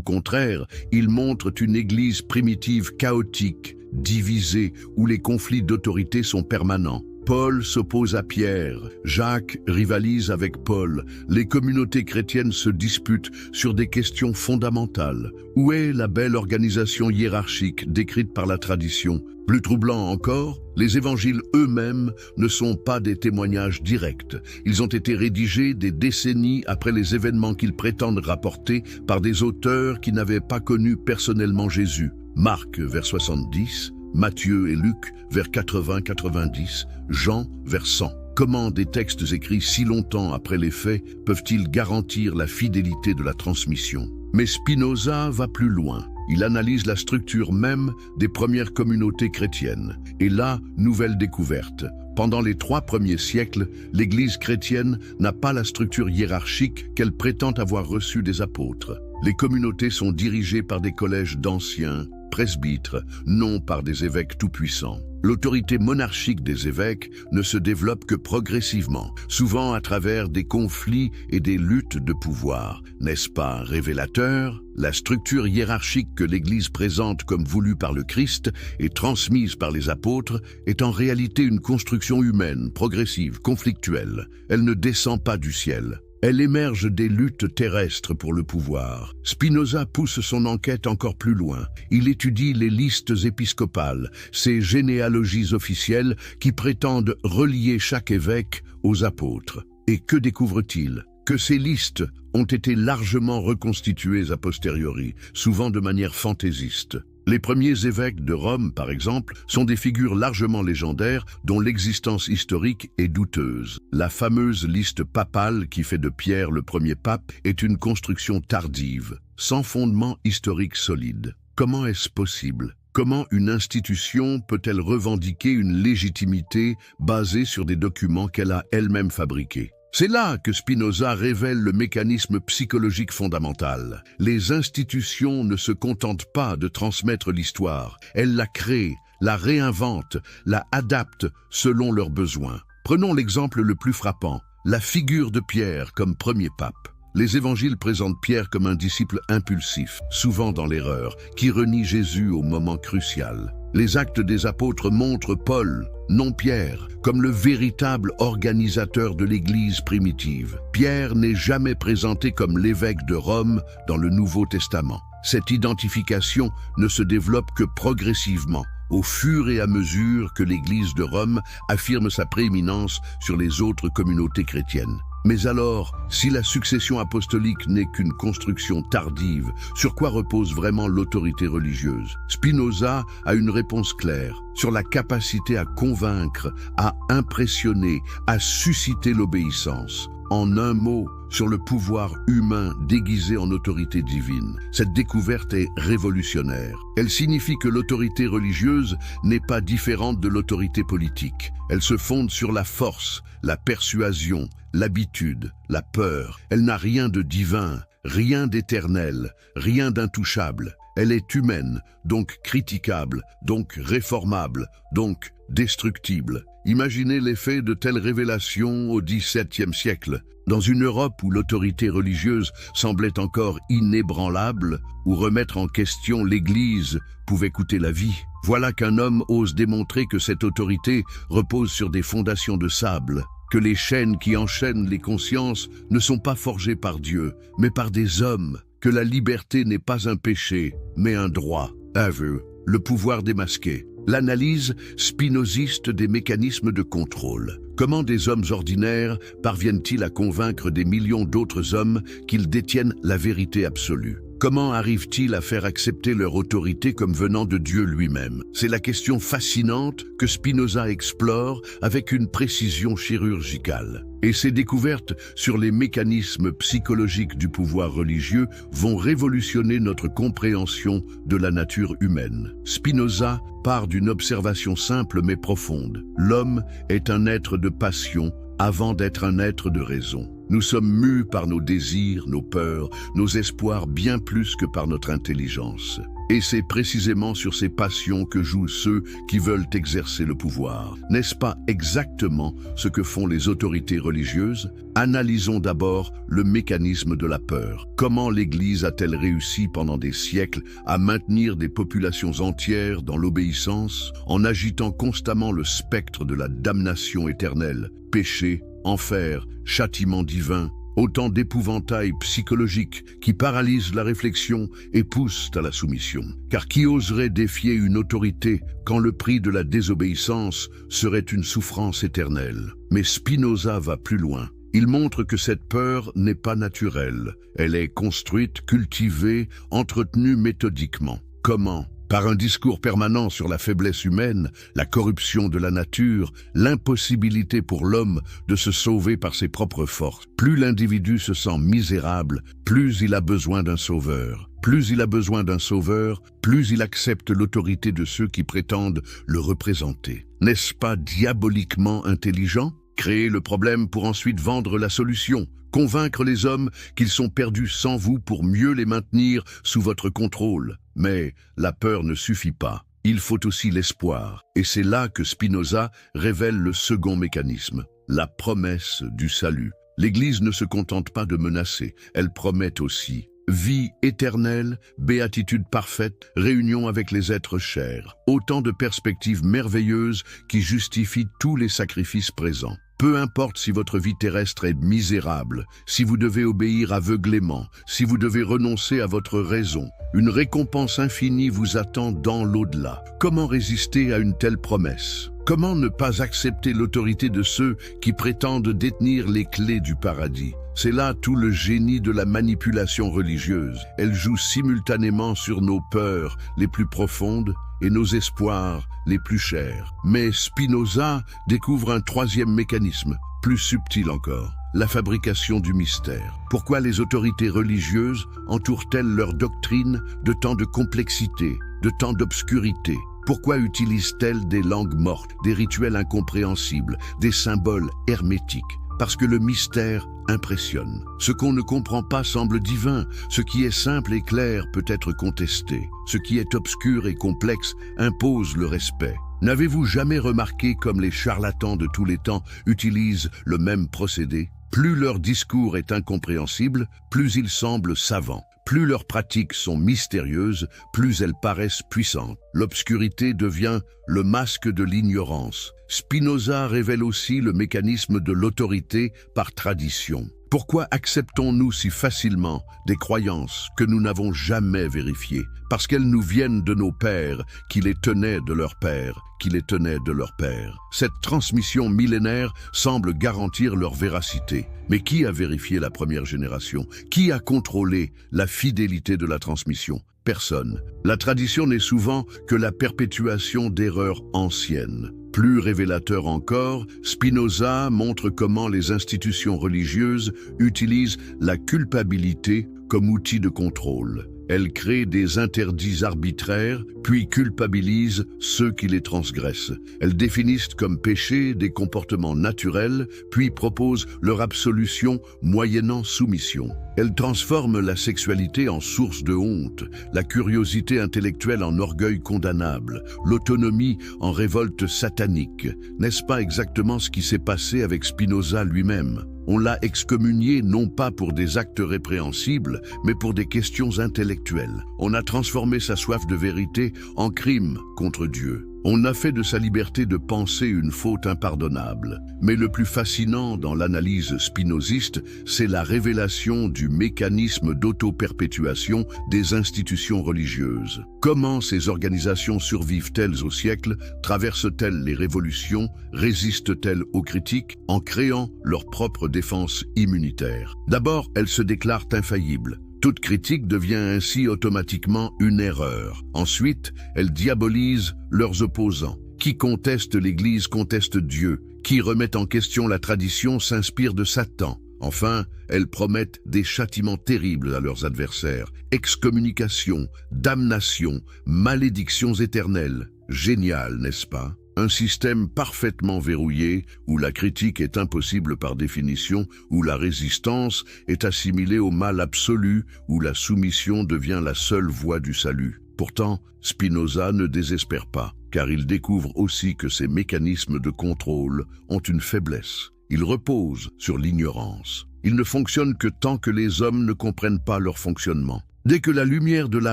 contraire, ils montrent une église primitive chaotique, divisée, où les conflits d'autorité sont permanents. Paul s'oppose à Pierre, Jacques rivalise avec Paul, les communautés chrétiennes se disputent sur des questions fondamentales. Où est la belle organisation hiérarchique décrite par la tradition? Plus troublant encore, les évangiles eux-mêmes ne sont pas des témoignages directs. Ils ont été rédigés des décennies après les événements qu'ils prétendent rapporter par des auteurs qui n'avaient pas connu personnellement Jésus. Marc vers 70, Matthieu et Luc vers 80-90, Jean vers 100. Comment des textes écrits si longtemps après les faits peuvent-ils garantir la fidélité de la transmission? Mais Spinoza va plus loin. Il analyse la structure même des premières communautés chrétiennes. Et là, nouvelle découverte. Pendant les 3 premiers siècles, l'Église chrétienne n'a pas la structure hiérarchique qu'elle prétend avoir reçue des apôtres. Les communautés sont dirigées par des collèges d'anciens, presbytres, non par des évêques tout-puissants. L'autorité monarchique des évêques ne se développe que progressivement, souvent à travers des conflits et des luttes de pouvoir. N'est-ce pas révélateur? La structure hiérarchique que l'Église présente comme voulue par le Christ et transmise par les apôtres est en réalité une construction humaine, progressive, conflictuelle. Elle ne descend pas du ciel. Elle émerge des luttes terrestres pour le pouvoir. Spinoza pousse son enquête encore plus loin. Il étudie les listes épiscopales, ces généalogies officielles qui prétendent relier chaque évêque aux apôtres. Et que découvre-t-il? Que ces listes ont été largement reconstituées a posteriori, souvent de manière fantaisiste. Les premiers évêques de Rome, par exemple, sont des figures largement légendaires dont l'existence historique est douteuse. La fameuse liste papale qui fait de Pierre le premier pape est une construction tardive, sans fondement historique solide. Comment est-ce possible? Comment une institution peut-elle revendiquer une légitimité basée sur des documents qu'elle a elle-même fabriqués? C'est là que Spinoza révèle le mécanisme psychologique fondamental. Les institutions ne se contentent pas de transmettre l'histoire, elles la créent, la réinventent, la adaptent selon leurs besoins. Prenons l'exemple le plus frappant, la figure de Pierre comme premier pape. Les évangiles présentent Pierre comme un disciple impulsif, souvent dans l'erreur, qui renie Jésus au moment crucial. Les actes des apôtres montrent Paul, non Pierre, comme le véritable organisateur de l'Église primitive. Pierre n'est jamais présenté comme l'évêque de Rome dans le Nouveau Testament. Cette identification ne se développe que progressivement, au fur et à mesure que l'Église de Rome affirme sa prééminence sur les autres communautés chrétiennes. Mais alors, si la succession apostolique n'est qu'une construction tardive, sur quoi repose vraiment l'autorité religieuse? Spinoza a une réponse claire, sur la capacité à convaincre, à impressionner, à susciter l'obéissance. En un mot, sur le pouvoir humain déguisé en autorité divine. Cette découverte est révolutionnaire. Elle signifie que l'autorité religieuse n'est pas différente de l'autorité politique. Elle se fonde sur la force, la persuasion, l'habitude, la peur. Elle n'a rien de divin, rien d'éternel, rien d'intouchable. Elle est humaine, donc critiquable, donc réformable, donc destructible. Imaginez l'effet de telles révélations au XVIIe siècle, dans une Europe où l'autorité religieuse semblait encore inébranlable, où remettre en question l'Église pouvait coûter la vie. Voilà qu'un homme ose démontrer que cette autorité repose sur des fondations de sable, que les chaînes qui enchaînent les consciences ne sont pas forgées par Dieu, mais par des hommes, que la liberté n'est pas un péché, mais un droit. Aveu, le pouvoir démasqué. L'analyse spinoziste des mécanismes de contrôle. Comment des hommes ordinaires parviennent-ils à convaincre des millions d'autres hommes qu'ils détiennent la vérité absolue? Comment arrivent-ils à faire accepter leur autorité comme venant de Dieu lui-même? C'est la question fascinante que Spinoza explore avec une précision chirurgicale. Et ces découvertes sur les mécanismes psychologiques du pouvoir religieux vont révolutionner notre compréhension de la nature humaine. Spinoza part d'une observation simple mais profonde. L'homme est un être de passion avant d'être un être de raison. Nous sommes mus par nos désirs, nos peurs, nos espoirs bien plus que par notre intelligence. Et c'est précisément sur ces passions que jouent ceux qui veulent exercer le pouvoir. N'est-ce pas exactement ce que font les autorités religieuses? Analysons d'abord le mécanisme de la peur. Comment l'Église a-t-elle réussi pendant des siècles à maintenir des populations entières dans l'obéissance en agitant constamment le spectre de la damnation éternelle, péché, enfer, châtiment divin, autant d'épouvantails psychologiques qui paralysent la réflexion et poussent à la soumission. Car qui oserait défier une autorité quand le prix de la désobéissance serait une souffrance éternelle? Mais Spinoza va plus loin. Il montre que cette peur n'est pas naturelle. Elle est construite, cultivée, entretenue méthodiquement. Comment? Par un discours permanent sur la faiblesse humaine, la corruption de la nature, l'impossibilité pour l'homme de se sauver par ses propres forces. Plus l'individu se sent misérable, plus il a besoin d'un sauveur. Plus il a besoin d'un sauveur, plus il accepte l'autorité de ceux qui prétendent le représenter. N'est-ce pas diaboliquement intelligent? Créer le problème pour ensuite vendre la solution. Convaincre les hommes qu'ils sont perdus sans vous pour mieux les maintenir sous votre contrôle. Mais la peur ne suffit pas. Il faut aussi l'espoir. Et c'est là que Spinoza révèle le second mécanisme, la promesse du salut. L'Église ne se contente pas de menacer, elle promet aussi vie éternelle, béatitude parfaite, réunion avec les êtres chers. Autant de perspectives merveilleuses qui justifient tous les sacrifices présents. Peu importe si votre vie terrestre est misérable, si vous devez obéir aveuglément, si vous devez renoncer à votre raison, une récompense infinie vous attend dans l'au-delà. Comment résister à une telle promesse? Comment ne pas accepter l'autorité de ceux qui prétendent détenir les clés du paradis? C'est là tout le génie de la manipulation religieuse. Elle joue simultanément sur nos peurs les plus profondes et nos espoirs les plus chers. Mais Spinoza découvre un troisième mécanisme, plus subtil encore, la fabrication du mystère. Pourquoi les autorités religieuses entourent-elles leur doctrine de tant de complexité, de tant d'obscurité? Pourquoi utilisent-elles des langues mortes, des rituels incompréhensibles, des symboles hermétiques? Parce que le mystère impressionne. Ce qu'on ne comprend pas semble divin, ce qui est simple et clair peut être contesté. Ce qui est obscur et complexe impose le respect. N'avez-vous jamais remarqué comme les charlatans de tous les temps utilisent le même procédé? Plus leur discours est incompréhensible, plus ils semblent savants. Plus leurs pratiques sont mystérieuses, plus elles paraissent puissantes. L'obscurité devient le masque de l'ignorance. Spinoza révèle aussi le mécanisme de l'autorité par tradition. Pourquoi acceptons-nous si facilement des croyances que nous n'avons jamais vérifiées? Parce qu'elles nous viennent de nos pères, qui les tenaient de leurs pères, qui les tenaient de leurs pères. Cette transmission millénaire semble garantir leur véracité. Mais qui a vérifié la première génération? Qui a contrôlé la fidélité de la transmission? Personne. La tradition n'est souvent que la perpétuation d'erreurs anciennes. Plus révélateur encore, Spinoza montre comment les institutions religieuses utilisent la culpabilité comme outil de contrôle. Elles créent des interdits arbitraires, puis culpabilisent ceux qui les transgressent. Elles définissent comme péchés des comportements naturels, puis proposent leur absolution moyennant soumission. Elles transforment la sexualité en source de honte, la curiosité intellectuelle en orgueil condamnable, l'autonomie en révolte satanique. N'est-ce pas exactement ce qui s'est passé avec Spinoza lui-même? On l'a excommunié non pas pour des actes répréhensibles, mais pour des questions intellectuelles. On a transformé sa soif de vérité en crime contre Dieu. On a fait de sa liberté de penser une faute impardonnable. Mais le plus fascinant dans l'analyse spinoziste, c'est la révélation du mécanisme d'auto-perpétuation des institutions religieuses. Comment ces organisations survivent-elles au siècle, traversent-elles les révolutions, résistent-elles aux critiques, en créant leur propre défense immunitaire? D'abord, elles se déclarent infaillibles. Toute critique devient ainsi automatiquement une erreur. Ensuite, elles diabolisent leurs opposants. Qui conteste l'Église conteste Dieu. Qui remet en question la tradition s'inspire de Satan. Enfin, elles promettent des châtiments terribles à leurs adversaires. Excommunication, damnation, malédictions éternelles. Génial, n'est-ce pas? Un système parfaitement verrouillé, où la critique est impossible par définition, où la résistance est assimilée au mal absolu, où la soumission devient la seule voie du salut. Pourtant, Spinoza ne désespère pas, car il découvre aussi que ces mécanismes de contrôle ont une faiblesse. Ils reposent sur l'ignorance. Ils ne fonctionnent que tant que les hommes ne comprennent pas leur fonctionnement. Dès que la lumière de la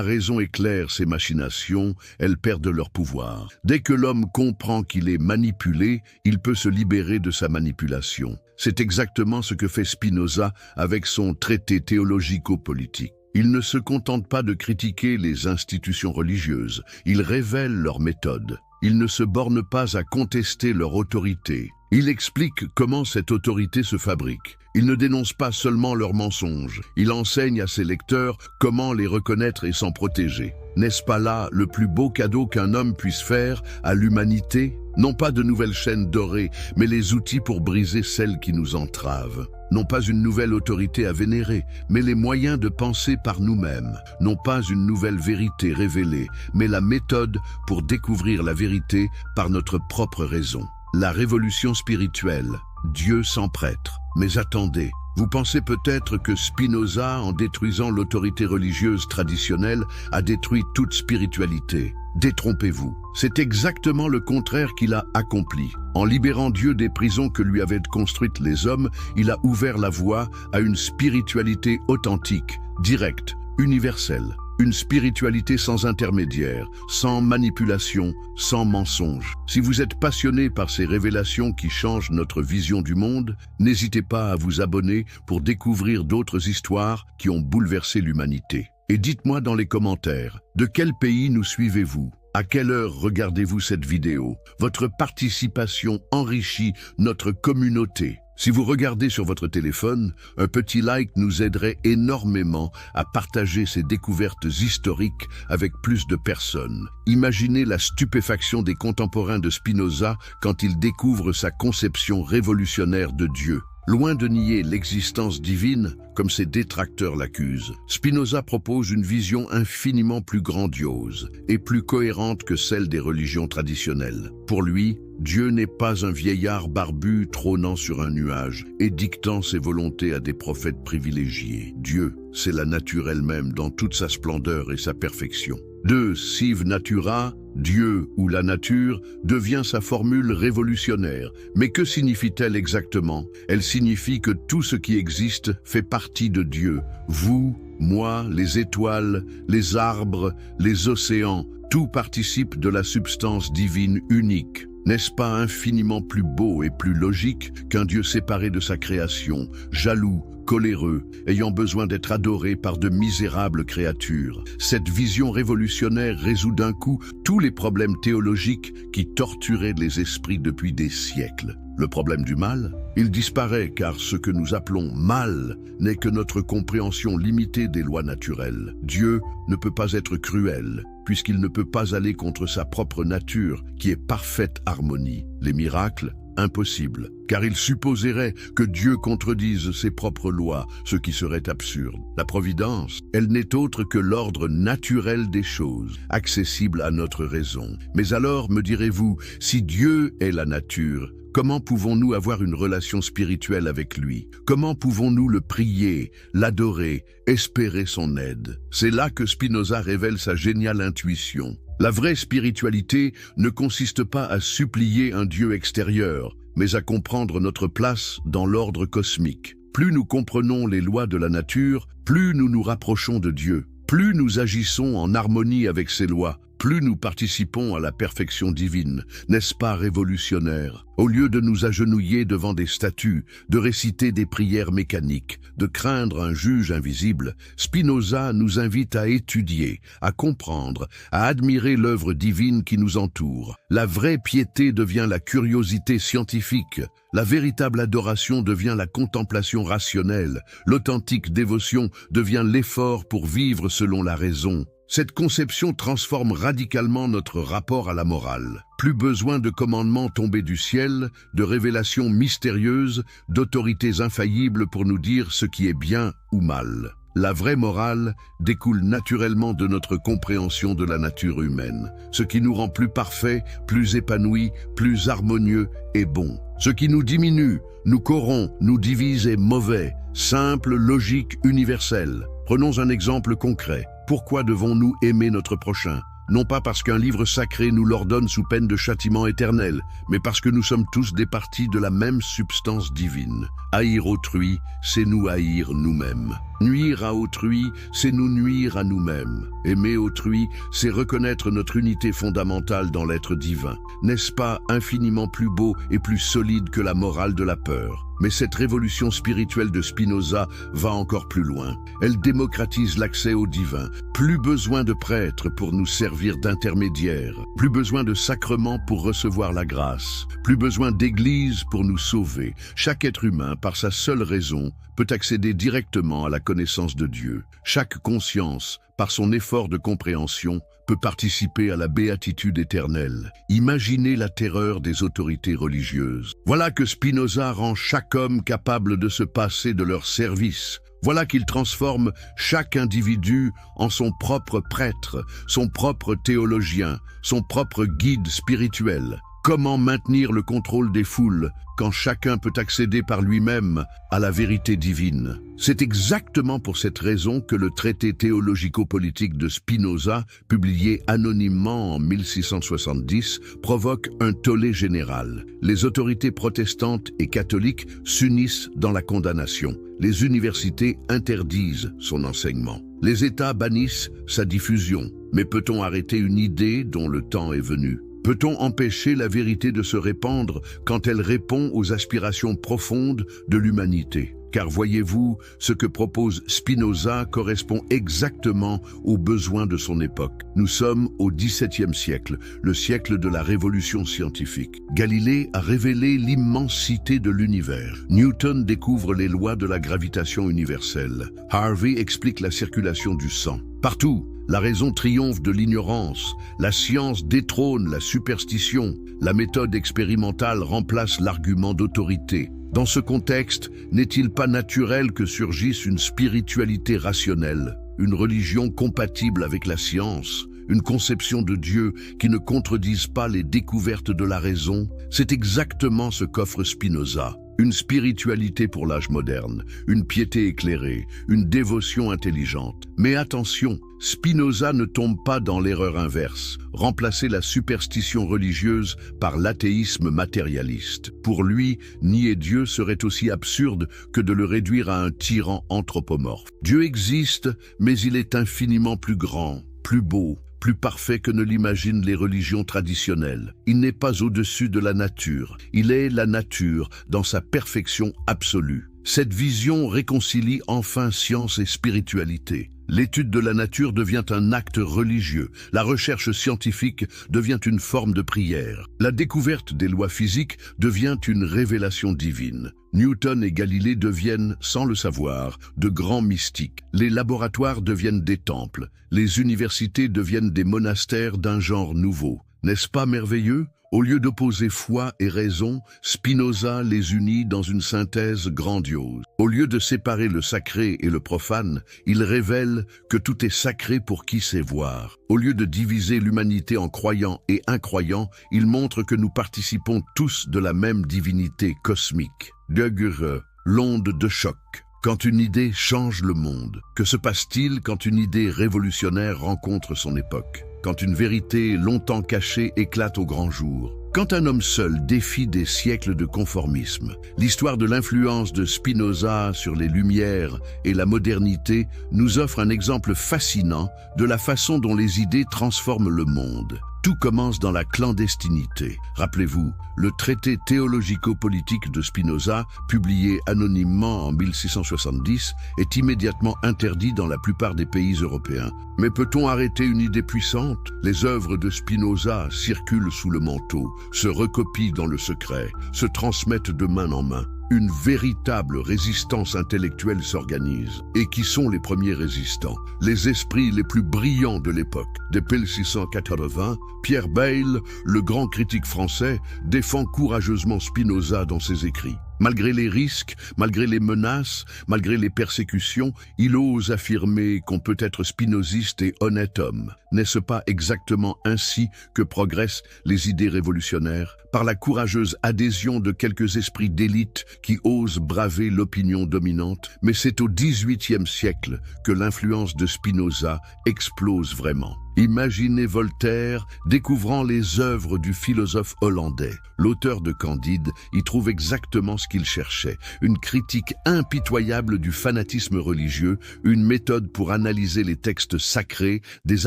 raison éclaire ces machinations, elles perdent leur pouvoir. Dès que l'homme comprend qu'il est manipulé, il peut se libérer de sa manipulation. C'est exactement ce que fait Spinoza avec son traité théologico-politique. Il ne se contente pas de critiquer les institutions religieuses, il révèle leurs méthodes. Il ne se borne pas à contester leur autorité. Il explique comment cette autorité se fabrique. Il ne dénonce pas seulement leurs mensonges, il enseigne à ses lecteurs comment les reconnaître et s'en protéger. N'est-ce pas là le plus beau cadeau qu'un homme puisse faire à l'humanité? Non pas de nouvelles chaînes dorées, mais les outils pour briser celles qui nous entravent. Non pas une nouvelle autorité à vénérer, mais les moyens de penser par nous-mêmes. Non pas une nouvelle vérité révélée, mais la méthode pour découvrir la vérité par notre propre raison. La révolution spirituelle, Dieu sans prêtre. Mais attendez, vous pensez peut-être que Spinoza, en détruisant l'autorité religieuse traditionnelle, a détruit toute spiritualité. Détrompez-vous. C'est exactement le contraire qu'il a accompli. En libérant Dieu des prisons que lui avaient construites les hommes, il a ouvert la voie à une spiritualité authentique, directe, universelle. Une spiritualité sans intermédiaire, sans manipulation, sans mensonge. Si vous êtes passionné par ces révélations qui changent notre vision du monde, n'hésitez pas à vous abonner pour découvrir d'autres histoires qui ont bouleversé l'humanité. Et dites-moi dans les commentaires, de quel pays nous suivez-vous? À quelle heure regardez-vous cette vidéo? Votre participation enrichit notre communauté. Si vous regardez sur votre téléphone, un petit like nous aiderait énormément à partager ces découvertes historiques avec plus de personnes. Imaginez la stupéfaction des contemporains de Spinoza quand ils découvrent sa conception révolutionnaire de Dieu. Loin de nier l'existence divine, comme ses détracteurs l'accusent, Spinoza propose une vision infiniment plus grandiose et plus cohérente que celle des religions traditionnelles. Pour lui, Dieu n'est pas un vieillard barbu trônant sur un nuage et dictant ses volontés à des prophètes privilégiés. Dieu, c'est la nature elle-même dans toute sa splendeur et sa perfection. De sive natura, Dieu ou la nature devient sa formule révolutionnaire. Mais que signifie-t-elle exactement? Elle signifie que tout ce qui existe fait partie de Dieu. Vous, moi, les étoiles, les arbres, les océans, tout participe de la substance divine unique. N'est-ce pas infiniment plus beau et plus logique qu'un Dieu séparé de sa création, jaloux, coléreux, ayant besoin d'être adoré par de misérables créatures? Cette vision révolutionnaire résout d'un coup tous les problèmes théologiques qui torturaient les esprits depuis des siècles. Le problème du mal? Il disparaît car ce que nous appelons mal n'est que notre compréhension limitée des lois naturelles. Dieu ne peut pas être cruel, puisqu'il ne peut pas aller contre sa propre nature qui est parfaite harmonie. Les miracles? Impossible, car il supposerait que Dieu contredise ses propres lois, ce qui serait absurde. La providence, elle n'est autre que l'ordre naturel des choses, accessible à notre raison. Mais alors, me direz-vous, si Dieu est la nature, comment pouvons-nous avoir une relation spirituelle avec lui? Comment pouvons-nous le prier, l'adorer, espérer son aide? C'est là que Spinoza révèle sa géniale intuition. La vraie spiritualité ne consiste pas à supplier un Dieu extérieur, mais à comprendre notre place dans l'ordre cosmique. Plus nous comprenons les lois de la nature, plus nous nous rapprochons de Dieu. Plus nous agissons en harmonie avec ces lois, plus nous participons à la perfection divine. N'est-ce pas révolutionnaire? Au lieu de nous agenouiller devant des statues, de réciter des prières mécaniques, de craindre un juge invisible, Spinoza nous invite à étudier, à comprendre, à admirer l'œuvre divine qui nous entoure. La vraie piété devient la curiosité scientifique, la véritable adoration devient la contemplation rationnelle, l'authentique dévotion devient l'effort pour vivre selon la raison. Cette conception transforme radicalement notre rapport à la morale. Plus besoin de commandements tombés du ciel, de révélations mystérieuses, d'autorités infaillibles pour nous dire ce qui est bien ou mal. La vraie morale découle naturellement de notre compréhension de la nature humaine, ce qui nous rend plus parfaits, plus épanouis, plus harmonieux et bons. Ce qui nous diminue, nous corrompt, nous divise est mauvais, simple, logique, universelle. Prenons un exemple concret. Pourquoi devons-nous aimer notre prochain? Non pas parce qu'un livre sacré nous l'ordonne sous peine de châtiment éternel, mais parce que nous sommes tous des parties de la même substance divine. Haïr autrui, c'est nous haïr nous-mêmes. Nuire à autrui, c'est nous nuire à nous-mêmes. Aimer autrui, c'est reconnaître notre unité fondamentale dans l'être divin. N'est-ce pas infiniment plus beau et plus solide que la morale de la peur? Mais cette révolution spirituelle de Spinoza va encore plus loin. Elle démocratise l'accès au divin. Plus besoin de prêtres pour nous servir d'intermédiaires. Plus besoin de sacrements pour recevoir la grâce. Plus besoin d'église pour nous sauver. Chaque être humain, par sa seule raison, peut accéder directement à la connaissance de Dieu. Chaque conscience, par son effort de compréhension, peut participer à la béatitude éternelle. Imaginez la terreur des autorités religieuses. Voilà que Spinoza rend chaque homme capable de se passer de leur service. Voilà qu'il transforme chaque individu en son propre prêtre, son propre théologien, son propre guide spirituel. Comment maintenir le contrôle des foules quand chacun peut accéder par lui-même à la vérité divine? C'est exactement pour cette raison que le traité théologico-politique de Spinoza, publié anonymement en 1670, provoque un tollé général. Les autorités protestantes et catholiques s'unissent dans la condamnation. Les universités interdisent son enseignement. Les États bannissent sa diffusion. Mais peut-on arrêter une idée dont le temps est venu? Peut-on empêcher la vérité de se répandre quand elle répond aux aspirations profondes de l'humanité? Car voyez-vous, ce que propose Spinoza correspond exactement aux besoins de son époque. Nous sommes au XVIIe siècle, le siècle de la révolution scientifique. Galilée a révélé l'immensité de l'univers. Newton découvre les lois de la gravitation universelle. Harvey explique la circulation du sang. Partout, la raison triomphe de l'ignorance, la science détrône la superstition, la méthode expérimentale remplace l'argument d'autorité. Dans ce contexte, n'est-il pas naturel que surgisse une spiritualité rationnelle, une religion compatible avec la science, une conception de Dieu qui ne contredise pas les découvertes de la raison? C'est exactement ce qu'offre Spinoza. Une spiritualité pour l'âge moderne, une piété éclairée, une dévotion intelligente. Mais attention, Spinoza ne tombe pas dans l'erreur inverse, remplacer la superstition religieuse par l'athéisme matérialiste. Pour lui, nier Dieu serait aussi absurde que de le réduire à un tyran anthropomorphe. Dieu existe, mais il est infiniment plus grand, plus beau, plus parfait que ne l'imaginent les religions traditionnelles. Il n'est pas au-dessus de la nature, il est la nature dans sa perfection absolue. Cette vision réconcilie enfin science et spiritualité. L'étude de la nature devient un acte religieux. La recherche scientifique devient une forme de prière. La découverte des lois physiques devient une révélation divine. Newton et Galilée deviennent, sans le savoir, de grands mystiques. Les laboratoires deviennent des temples. Les universités deviennent des monastères d'un genre nouveau. N'est-ce pas merveilleux ? Au lieu d'opposer foi et raison, Spinoza les unit dans une synthèse grandiose. Au lieu de séparer le sacré et le profane, il révèle que tout est sacré pour qui sait voir. Au lieu de diviser l'humanité en croyants et incroyants, il montre que nous participons tous de la même divinité cosmique. Gödel, l'onde de choc. Quand une idée change le monde, que se passe-t-il quand une idée révolutionnaire rencontre son époque ? Quand une vérité longtemps cachée éclate au grand jour. Quand un homme seul défie des siècles de conformisme. L'histoire de l'influence de Spinoza sur les Lumières et la modernité nous offre un exemple fascinant de la façon dont les idées transforment le monde. Tout commence dans la clandestinité. Rappelez-vous, le traité théologico-politique de Spinoza, publié anonymement en 1670, est immédiatement interdit dans la plupart des pays européens. Mais peut-on arrêter une idée puissante ? Les œuvres de Spinoza circulent sous le manteau, se recopient dans le secret, se transmettent de main en main. Une véritable résistance intellectuelle s'organise. Et qui sont les premiers résistants? Les esprits les plus brillants de l'époque. Dès 1680, Pierre Bayle, le grand critique français, défend courageusement Spinoza dans ses écrits. Malgré les risques, malgré les menaces, malgré les persécutions, il ose affirmer qu'on peut être spinoziste et honnête homme. N'est-ce pas exactement ainsi que progressent les idées révolutionnaires? Par la courageuse adhésion de quelques esprits d'élite qui osent braver l'opinion dominante, mais c'est au XVIIIe siècle que l'influence de Spinoza explose vraiment. Imaginez Voltaire découvrant les œuvres du philosophe hollandais. L'auteur de Candide y trouve exactement ce qu'il cherchait, une critique impitoyable du fanatisme religieux, une méthode pour analyser les textes sacrés, des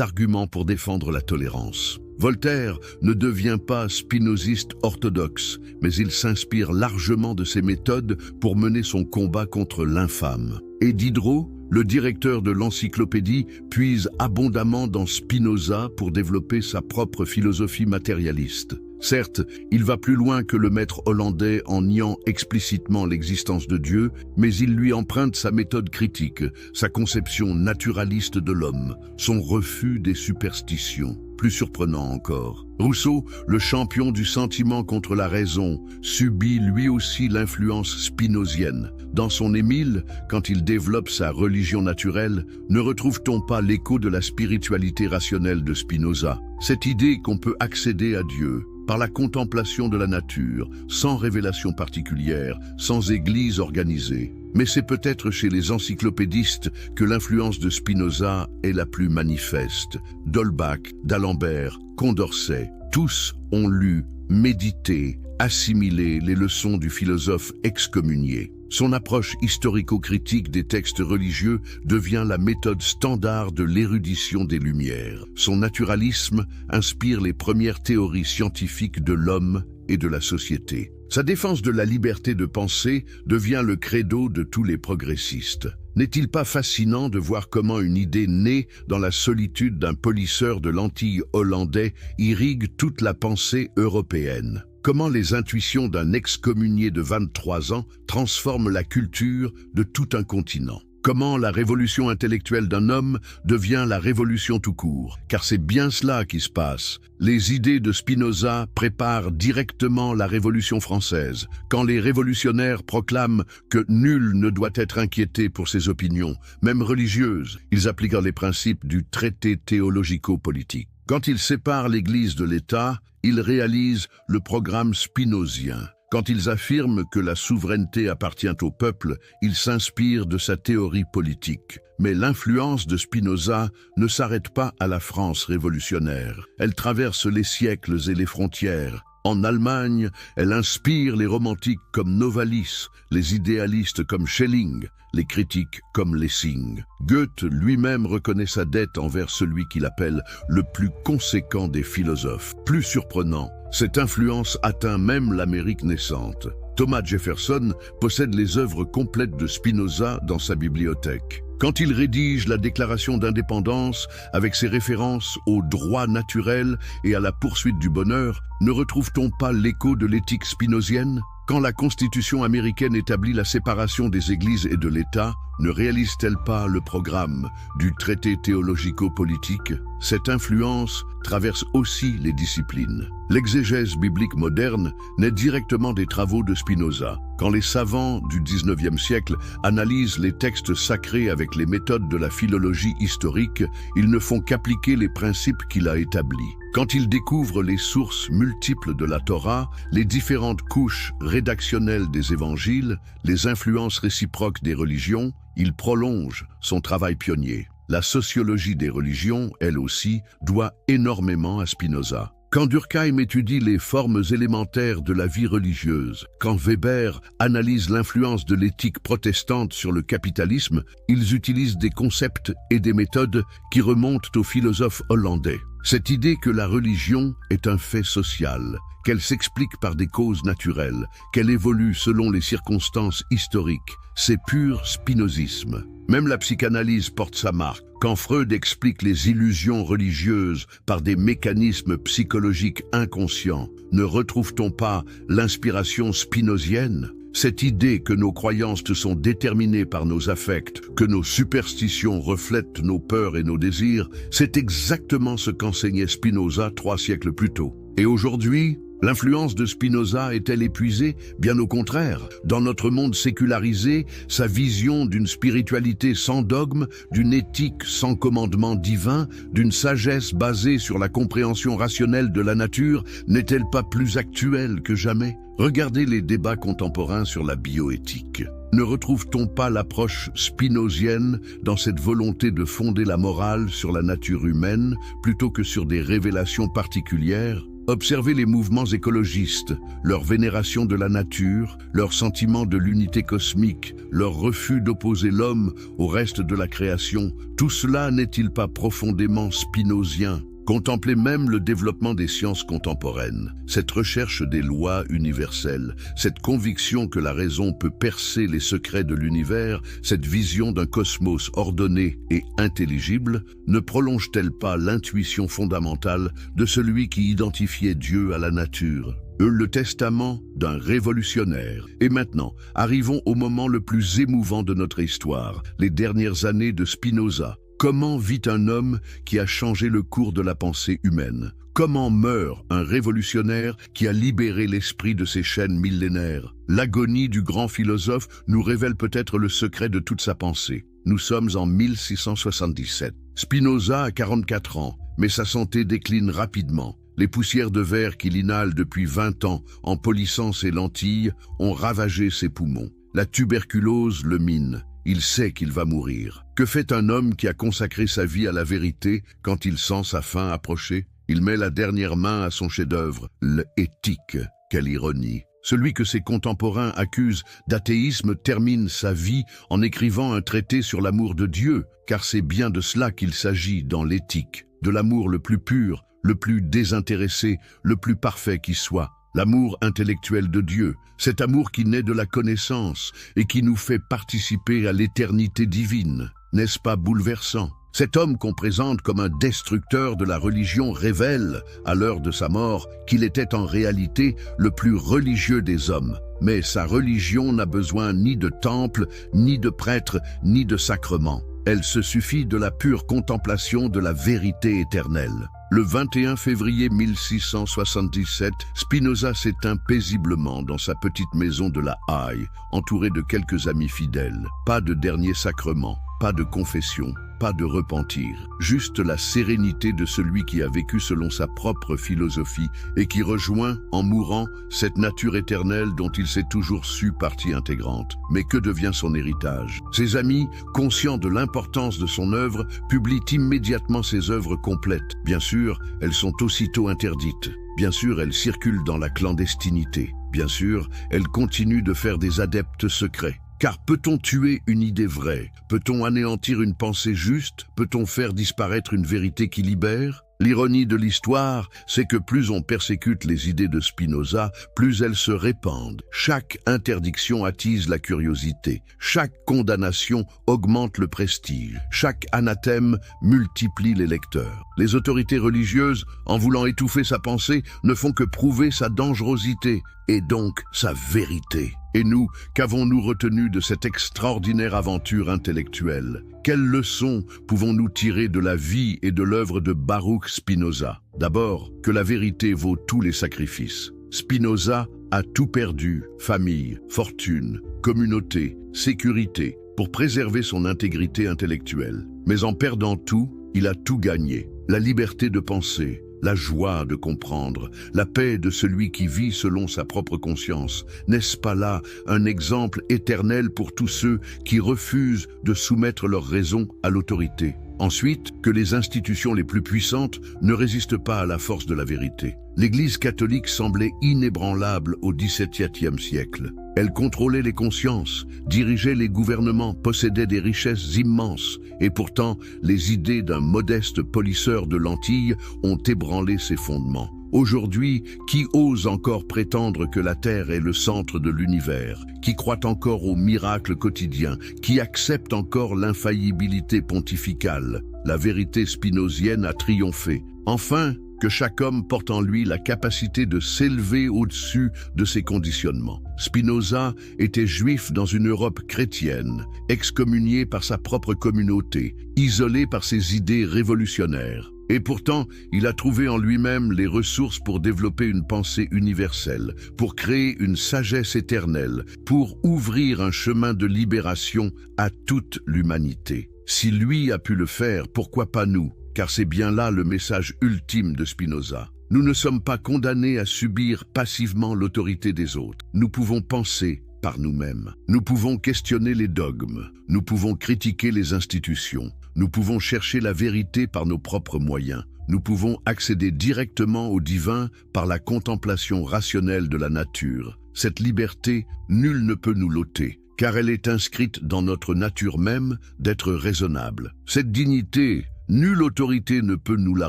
arguments pour défendre la tolérance. Voltaire ne devient pas spinoziste orthodoxe, mais il s'inspire largement de ces méthodes pour mener son combat contre l'infâme. Et Diderot, le directeur de l'encyclopédie, puise abondamment dans Spinoza pour développer sa propre philosophie matérialiste. Certes, il va plus loin que le maître hollandais en niant explicitement l'existence de Dieu, mais il lui emprunte sa méthode critique, sa conception naturaliste de l'homme, son refus des superstitions. Plus surprenant encore, Rousseau, le champion du sentiment contre la raison, subit lui aussi l'influence spinozienne. Dans son Émile, quand il développe sa religion naturelle, ne retrouve-t-on pas l'écho de la spiritualité rationnelle de Spinoza? Cette idée qu'on peut accéder à Dieu par la contemplation de la nature, sans révélation particulière, sans église organisée. Mais c'est peut-être chez les encyclopédistes que l'influence de Spinoza est la plus manifeste. D'Holbach, d'Alembert, Condorcet, tous ont lu, médité, assimilé les leçons du philosophe excommunié. Son approche historico-critique des textes religieux devient la méthode standard de l'érudition des Lumières. Son naturalisme inspire les premières théories scientifiques de l'homme et de la société. Sa défense de la liberté de penser devient le credo de tous les progressistes. N'est-il pas fascinant de voir comment une idée née dans la solitude d'un polisseur de lentilles hollandais irrigue toute la pensée européenne? Comment les intuitions d'un excommunié de 23 ans transforment la culture de tout un continent? Comment la révolution intellectuelle d'un homme devient la révolution tout court? Car c'est bien cela qui se passe. Les idées de Spinoza préparent directement la Révolution française. Quand les révolutionnaires proclament que nul ne doit être inquiété pour ses opinions, même religieuses, ils appliquent les principes du traité théologico-politique. Quand ils séparent l'Église de l'État, ils réalisent le programme spinozien. Quand ils affirment que la souveraineté appartient au peuple, ils s'inspirent de sa théorie politique. Mais l'influence de Spinoza ne s'arrête pas à la France révolutionnaire. Elle traverse les siècles et les frontières. En Allemagne, elle inspire les romantiques comme Novalis, les idéalistes comme Schelling, les critiques comme Lessing. Goethe lui-même reconnaît sa dette envers celui qu'il appelle le plus conséquent des philosophes. Plus surprenant, cette influence atteint même l'Amérique naissante. Thomas Jefferson possède les œuvres complètes de Spinoza dans sa bibliothèque. Quand il rédige la Déclaration d'indépendance avec ses références au droit naturel et à la poursuite du bonheur, ne retrouve-t-on pas l'écho de l'éthique spinozienne ? Quand la Constitution américaine établit la séparation des églises et de l'État, ne réalise-t-elle pas le programme du traité théologico-politique ? Cette influence traverse aussi les disciplines. L'exégèse biblique moderne naît directement des travaux de Spinoza. Quand les savants du XIXe siècle analysent les textes sacrés avec les méthodes de la philologie historique, ils ne font qu'appliquer les principes qu'il a établis. Quand ils découvrent les sources multiples de la Torah, les différentes couches rédactionnelles des évangiles, les influences réciproques des religions, ils prolongent son travail pionnier. La sociologie des religions, elle aussi, doit énormément à Spinoza. Quand Durkheim étudie les formes élémentaires de la vie religieuse, quand Weber analyse l'influence de l'éthique protestante sur le capitalisme, ils utilisent des concepts et des méthodes qui remontent aux philosophes hollandais. Cette idée que la religion est un fait social, qu'elle s'explique par des causes naturelles, qu'elle évolue selon les circonstances historiques, c'est pur spinozisme. Même la psychanalyse porte sa marque. Quand Freud explique les illusions religieuses par des mécanismes psychologiques inconscients, ne retrouve-t-on pas l'inspiration spinozienne ? Cette idée que nos croyances sont déterminées par nos affects, que nos superstitions reflètent nos peurs et nos désirs, c'est exactement ce qu'enseignait Spinoza 3 siècles plus tôt. Et aujourd'hui, l'influence de Spinoza est-elle épuisée? Bien au contraire. Dans notre monde sécularisé, sa vision d'une spiritualité sans dogme, d'une éthique sans commandement divin, d'une sagesse basée sur la compréhension rationnelle de la nature, n'est-elle pas plus actuelle que jamais? Regardez les débats contemporains sur la bioéthique. Ne retrouve-t-on pas l'approche spinozienne dans cette volonté de fonder la morale sur la nature humaine plutôt que sur des révélations particulières ? Observez les mouvements écologistes, leur vénération de la nature, leur sentiment de l'unité cosmique, leur refus d'opposer l'homme au reste de la création. Tout cela n'est-il pas profondément spinozien ? Contemplez même le développement des sciences contemporaines, cette recherche des lois universelles, cette conviction que la raison peut percer les secrets de l'univers, cette vision d'un cosmos ordonné et intelligible, ne prolonge-t-elle pas l'intuition fondamentale de celui qui identifiait Dieu à la nature ? Le testament d'un révolutionnaire. Et maintenant, arrivons au moment le plus émouvant de notre histoire, les dernières années de Spinoza. Comment vit un homme qui a changé le cours de la pensée humaine? Comment meurt un révolutionnaire qui a libéré l'esprit de ses chaînes millénaires? L'agonie du grand philosophe nous révèle peut-être le secret de toute sa pensée. Nous sommes en 1677. Spinoza a 44 ans, mais sa santé décline rapidement. Les poussières de verre qu'il inhale depuis 20 ans en polissant ses lentilles ont ravagé ses poumons. La tuberculose le mine. Il sait qu'il va mourir. Que fait un homme qui a consacré sa vie à la vérité quand il sent sa fin approcher? Il met la dernière main à son chef-d'œuvre, l'Éthique. Quelle ironie! Celui que ses contemporains accusent d'athéisme termine sa vie en écrivant un traité sur l'amour de Dieu, car c'est bien de cela qu'il s'agit dans l'Éthique, de l'amour le plus pur, le plus désintéressé, le plus parfait qui soit. L'amour intellectuel de Dieu, cet amour qui naît de la connaissance et qui nous fait participer à l'éternité divine. N'est-ce pas bouleversant? Cet homme qu'on présente comme un destructeur de la religion révèle, à l'heure de sa mort, qu'il était en réalité le plus religieux des hommes. Mais sa religion n'a besoin ni de temple, ni de prêtre, ni de sacrement. Elle se suffit de la pure contemplation de la vérité éternelle. Le 21 février 1677, Spinoza s'éteint paisiblement dans sa petite maison de La Haye, entouré de quelques amis fidèles. Pas de dernier sacrement, pas de confession, pas de repentir, juste la sérénité de celui qui a vécu selon sa propre philosophie et qui rejoint, en mourant, cette nature éternelle dont il s'est toujours su partie intégrante. Mais que devient son héritage? Ses amis, conscients de l'importance de son œuvre, publient immédiatement ses œuvres complètes. Bien sûr, elles sont aussitôt interdites. Bien sûr, elle circule dans la clandestinité. Bien sûr, elle continue de faire des adeptes secrets. Car peut-on tuer une idée vraie? Peut-on anéantir une pensée juste? Peut-on faire disparaître une vérité qui libère? L'ironie de l'histoire, c'est que plus on persécute les idées de Spinoza, plus elles se répandent. Chaque interdiction attise la curiosité. Chaque condamnation augmente le prestige. Chaque anathème multiplie les lecteurs. Les autorités religieuses, en voulant étouffer sa pensée, ne font que prouver sa dangerosité et donc sa vérité. Et nous, qu'avons-nous retenu de cette extraordinaire aventure intellectuelle? Quelles leçons pouvons-nous tirer de la vie et de l'œuvre de Baruch Spinoza? D'abord, que la vérité vaut tous les sacrifices. Spinoza a tout perdu, famille, fortune, communauté, sécurité, pour préserver son intégrité intellectuelle. Mais en perdant tout, il a tout gagné. La liberté de penser, la joie de comprendre, la paix de celui qui vit selon sa propre conscience. N'est-ce pas là un exemple éternel pour tous ceux qui refusent de soumettre leur raison à l'autorité? Ensuite, que les institutions les plus puissantes ne résistent pas à la force de la vérité. L'Église catholique semblait inébranlable au XVIIe siècle. Elle contrôlait les consciences, dirigeait les gouvernements, possédait des richesses immenses. Et pourtant, les idées d'un modeste polisseur de lentilles ont ébranlé ses fondements. Aujourd'hui, qui ose encore prétendre que la Terre est le centre de l'univers, qui croit encore aux miracles quotidiens, qui accepte encore l'infaillibilité pontificale? La vérité spinozienne a triomphé. Enfin, que chaque homme porte en lui la capacité de s'élever au-dessus de ses conditionnements. Spinoza était juif dans une Europe chrétienne, excommunié par sa propre communauté, isolé par ses idées révolutionnaires. Et pourtant, il a trouvé en lui-même les ressources pour développer une pensée universelle, pour créer une sagesse éternelle, pour ouvrir un chemin de libération à toute l'humanité. Si lui a pu le faire, pourquoi pas nous? Car c'est bien là le message ultime de Spinoza. Nous ne sommes pas condamnés à subir passivement l'autorité des autres. Nous pouvons penser par nous-mêmes. Nous pouvons questionner les dogmes. Nous pouvons critiquer les institutions. Nous pouvons chercher la vérité par nos propres moyens. Nous pouvons accéder directement au divin par la contemplation rationnelle de la nature. Cette liberté, nul ne peut nous l'ôter, car elle est inscrite dans notre nature même d'être raisonnable. Cette dignité, nulle autorité ne peut nous la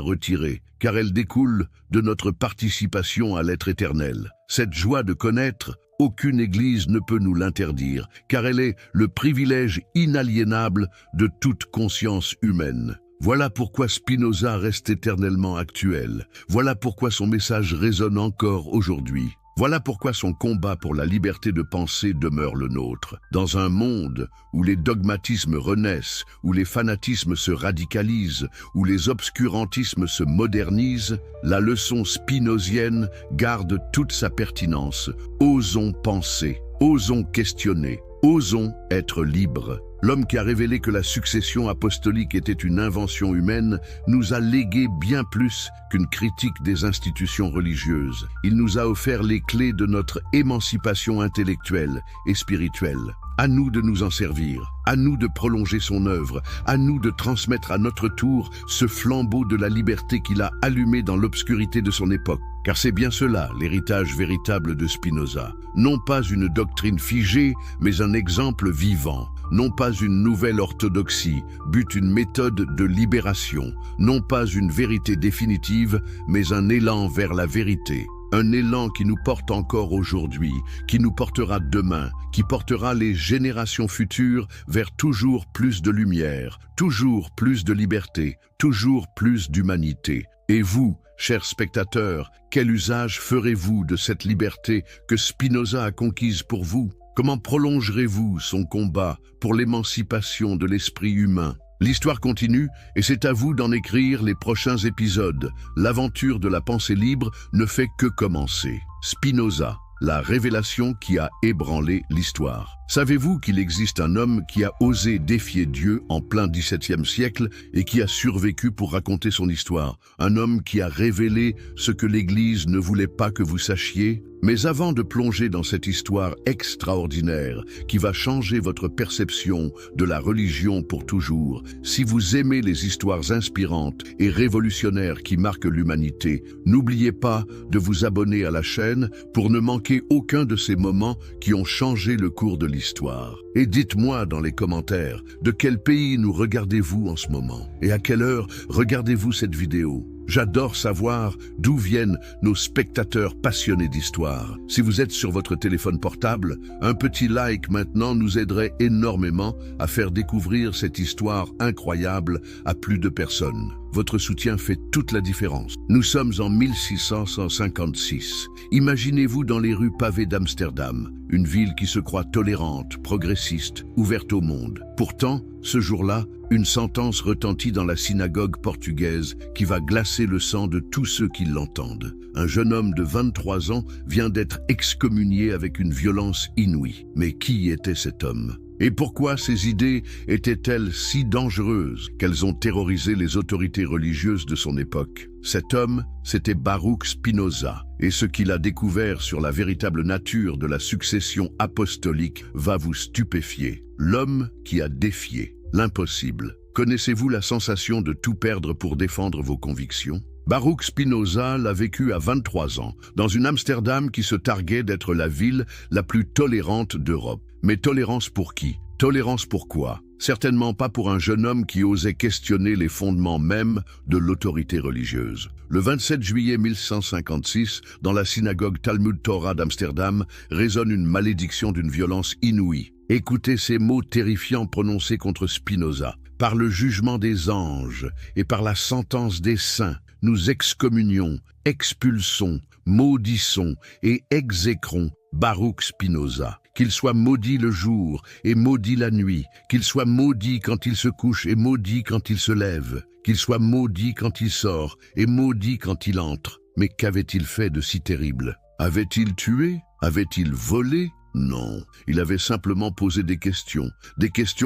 retirer, car elle découle de notre participation à l'être éternel. Cette joie de connaître, aucune Église ne peut nous l'interdire, car elle est le privilège inaliénable de toute conscience humaine. Voilà pourquoi Spinoza reste éternellement actuel. Voilà pourquoi son message résonne encore aujourd'hui. Voilà pourquoi son combat pour la liberté de penser demeure le nôtre. Dans un monde où les dogmatismes renaissent, où les fanatismes se radicalisent, où les obscurantismes se modernisent, la leçon spinozienne garde toute sa pertinence. Osons penser, osons questionner, osons être libres. L'homme qui a révélé que la succession apostolique était une invention humaine nous a légué bien plus qu'une critique des institutions religieuses. Il nous a offert les clés de notre émancipation intellectuelle et spirituelle. À nous de nous en servir, à nous de prolonger son œuvre, à nous de transmettre à notre tour ce flambeau de la liberté qu'il a allumé dans l'obscurité de son époque. Car c'est bien cela, l'héritage véritable de Spinoza. Non pas une doctrine figée, mais un exemple vivant. Non pas une nouvelle orthodoxie, but une méthode de libération. Non pas une vérité définitive, mais un élan vers la vérité. Un élan qui nous porte encore aujourd'hui, qui nous portera demain, qui portera les générations futures vers toujours plus de lumière, toujours plus de liberté, toujours plus d'humanité. Et vous, chers spectateurs, quel usage ferez-vous de cette liberté que Spinoza a conquise pour vous? Comment prolongerez-vous son combat pour l'émancipation de l'esprit humain? L'histoire continue et c'est à vous d'en écrire les prochains épisodes. L'aventure de la pensée libre ne fait que commencer. Spinoza, la révélation qui a ébranlé l'histoire. Savez-vous qu'il existe un homme qui a osé défier Dieu en plein XVIIe siècle et qui a survécu pour raconter son histoire? Un homme qui a révélé ce que l'Église ne voulait pas que vous sachiez? Mais avant de plonger dans cette histoire extraordinaire qui va changer votre perception de la religion pour toujours, si vous aimez les histoires inspirantes et révolutionnaires qui marquent l'humanité, n'oubliez pas de vous abonner à la chaîne pour ne manquer aucun de ces moments qui ont changé le cours de l'histoire. Et dites-moi dans les commentaires, de quel pays nous regardez-vous en ce moment? Et à quelle heure regardez-vous cette vidéo? J'adore savoir d'où viennent nos spectateurs passionnés d'histoire. Si vous êtes sur votre téléphone portable, un petit like maintenant nous aiderait énormément à faire découvrir cette histoire incroyable à plus de personnes. Votre soutien fait toute la différence. Nous sommes en 1656. Imaginez-vous dans les rues pavées d'Amsterdam, une ville qui se croit tolérante, progressiste, ouverte au monde. Pourtant, ce jour-là, une sentence retentit dans la synagogue portugaise qui va glacer le sang de tous ceux qui l'entendent. Un jeune homme de 23 ans vient d'être excommunié avec une violence inouïe. Mais qui était cet homme ? Et pourquoi ces idées étaient-elles si dangereuses qu'elles ont terrorisé les autorités religieuses de son époque? Cet homme, c'était Baruch Spinoza, et ce qu'il a découvert sur la véritable nature de la succession apostolique va vous stupéfier. L'homme qui a défié l'impossible. Connaissez-vous la sensation de tout perdre pour défendre vos convictions? Baruch Spinoza l'a vécu à 23 ans, dans une Amsterdam qui se targuait d'être la ville la plus tolérante d'Europe. Mais tolérance pour qui? Tolérance pour quoi? Certainement pas pour un jeune homme qui osait questionner les fondements mêmes de l'autorité religieuse. Le 27 juillet 1156, dans la synagogue Talmud Torah d'Amsterdam, résonne une malédiction d'une violence inouïe. Écoutez ces mots terrifiants prononcés contre Spinoza. Par le jugement des anges et par la sentence des saints, nous excommunions, expulsons, maudissons et exécrons Baruch Spinoza. Qu'il soit maudit le jour et maudit la nuit, qu'il soit maudit quand il se couche et maudit quand il se lève, qu'il soit maudit quand il sort et maudit quand il entre. Mais qu'avait-il fait de si terrible? Avait-il tué? Avait-il volé? Non, il avait simplement posé des questions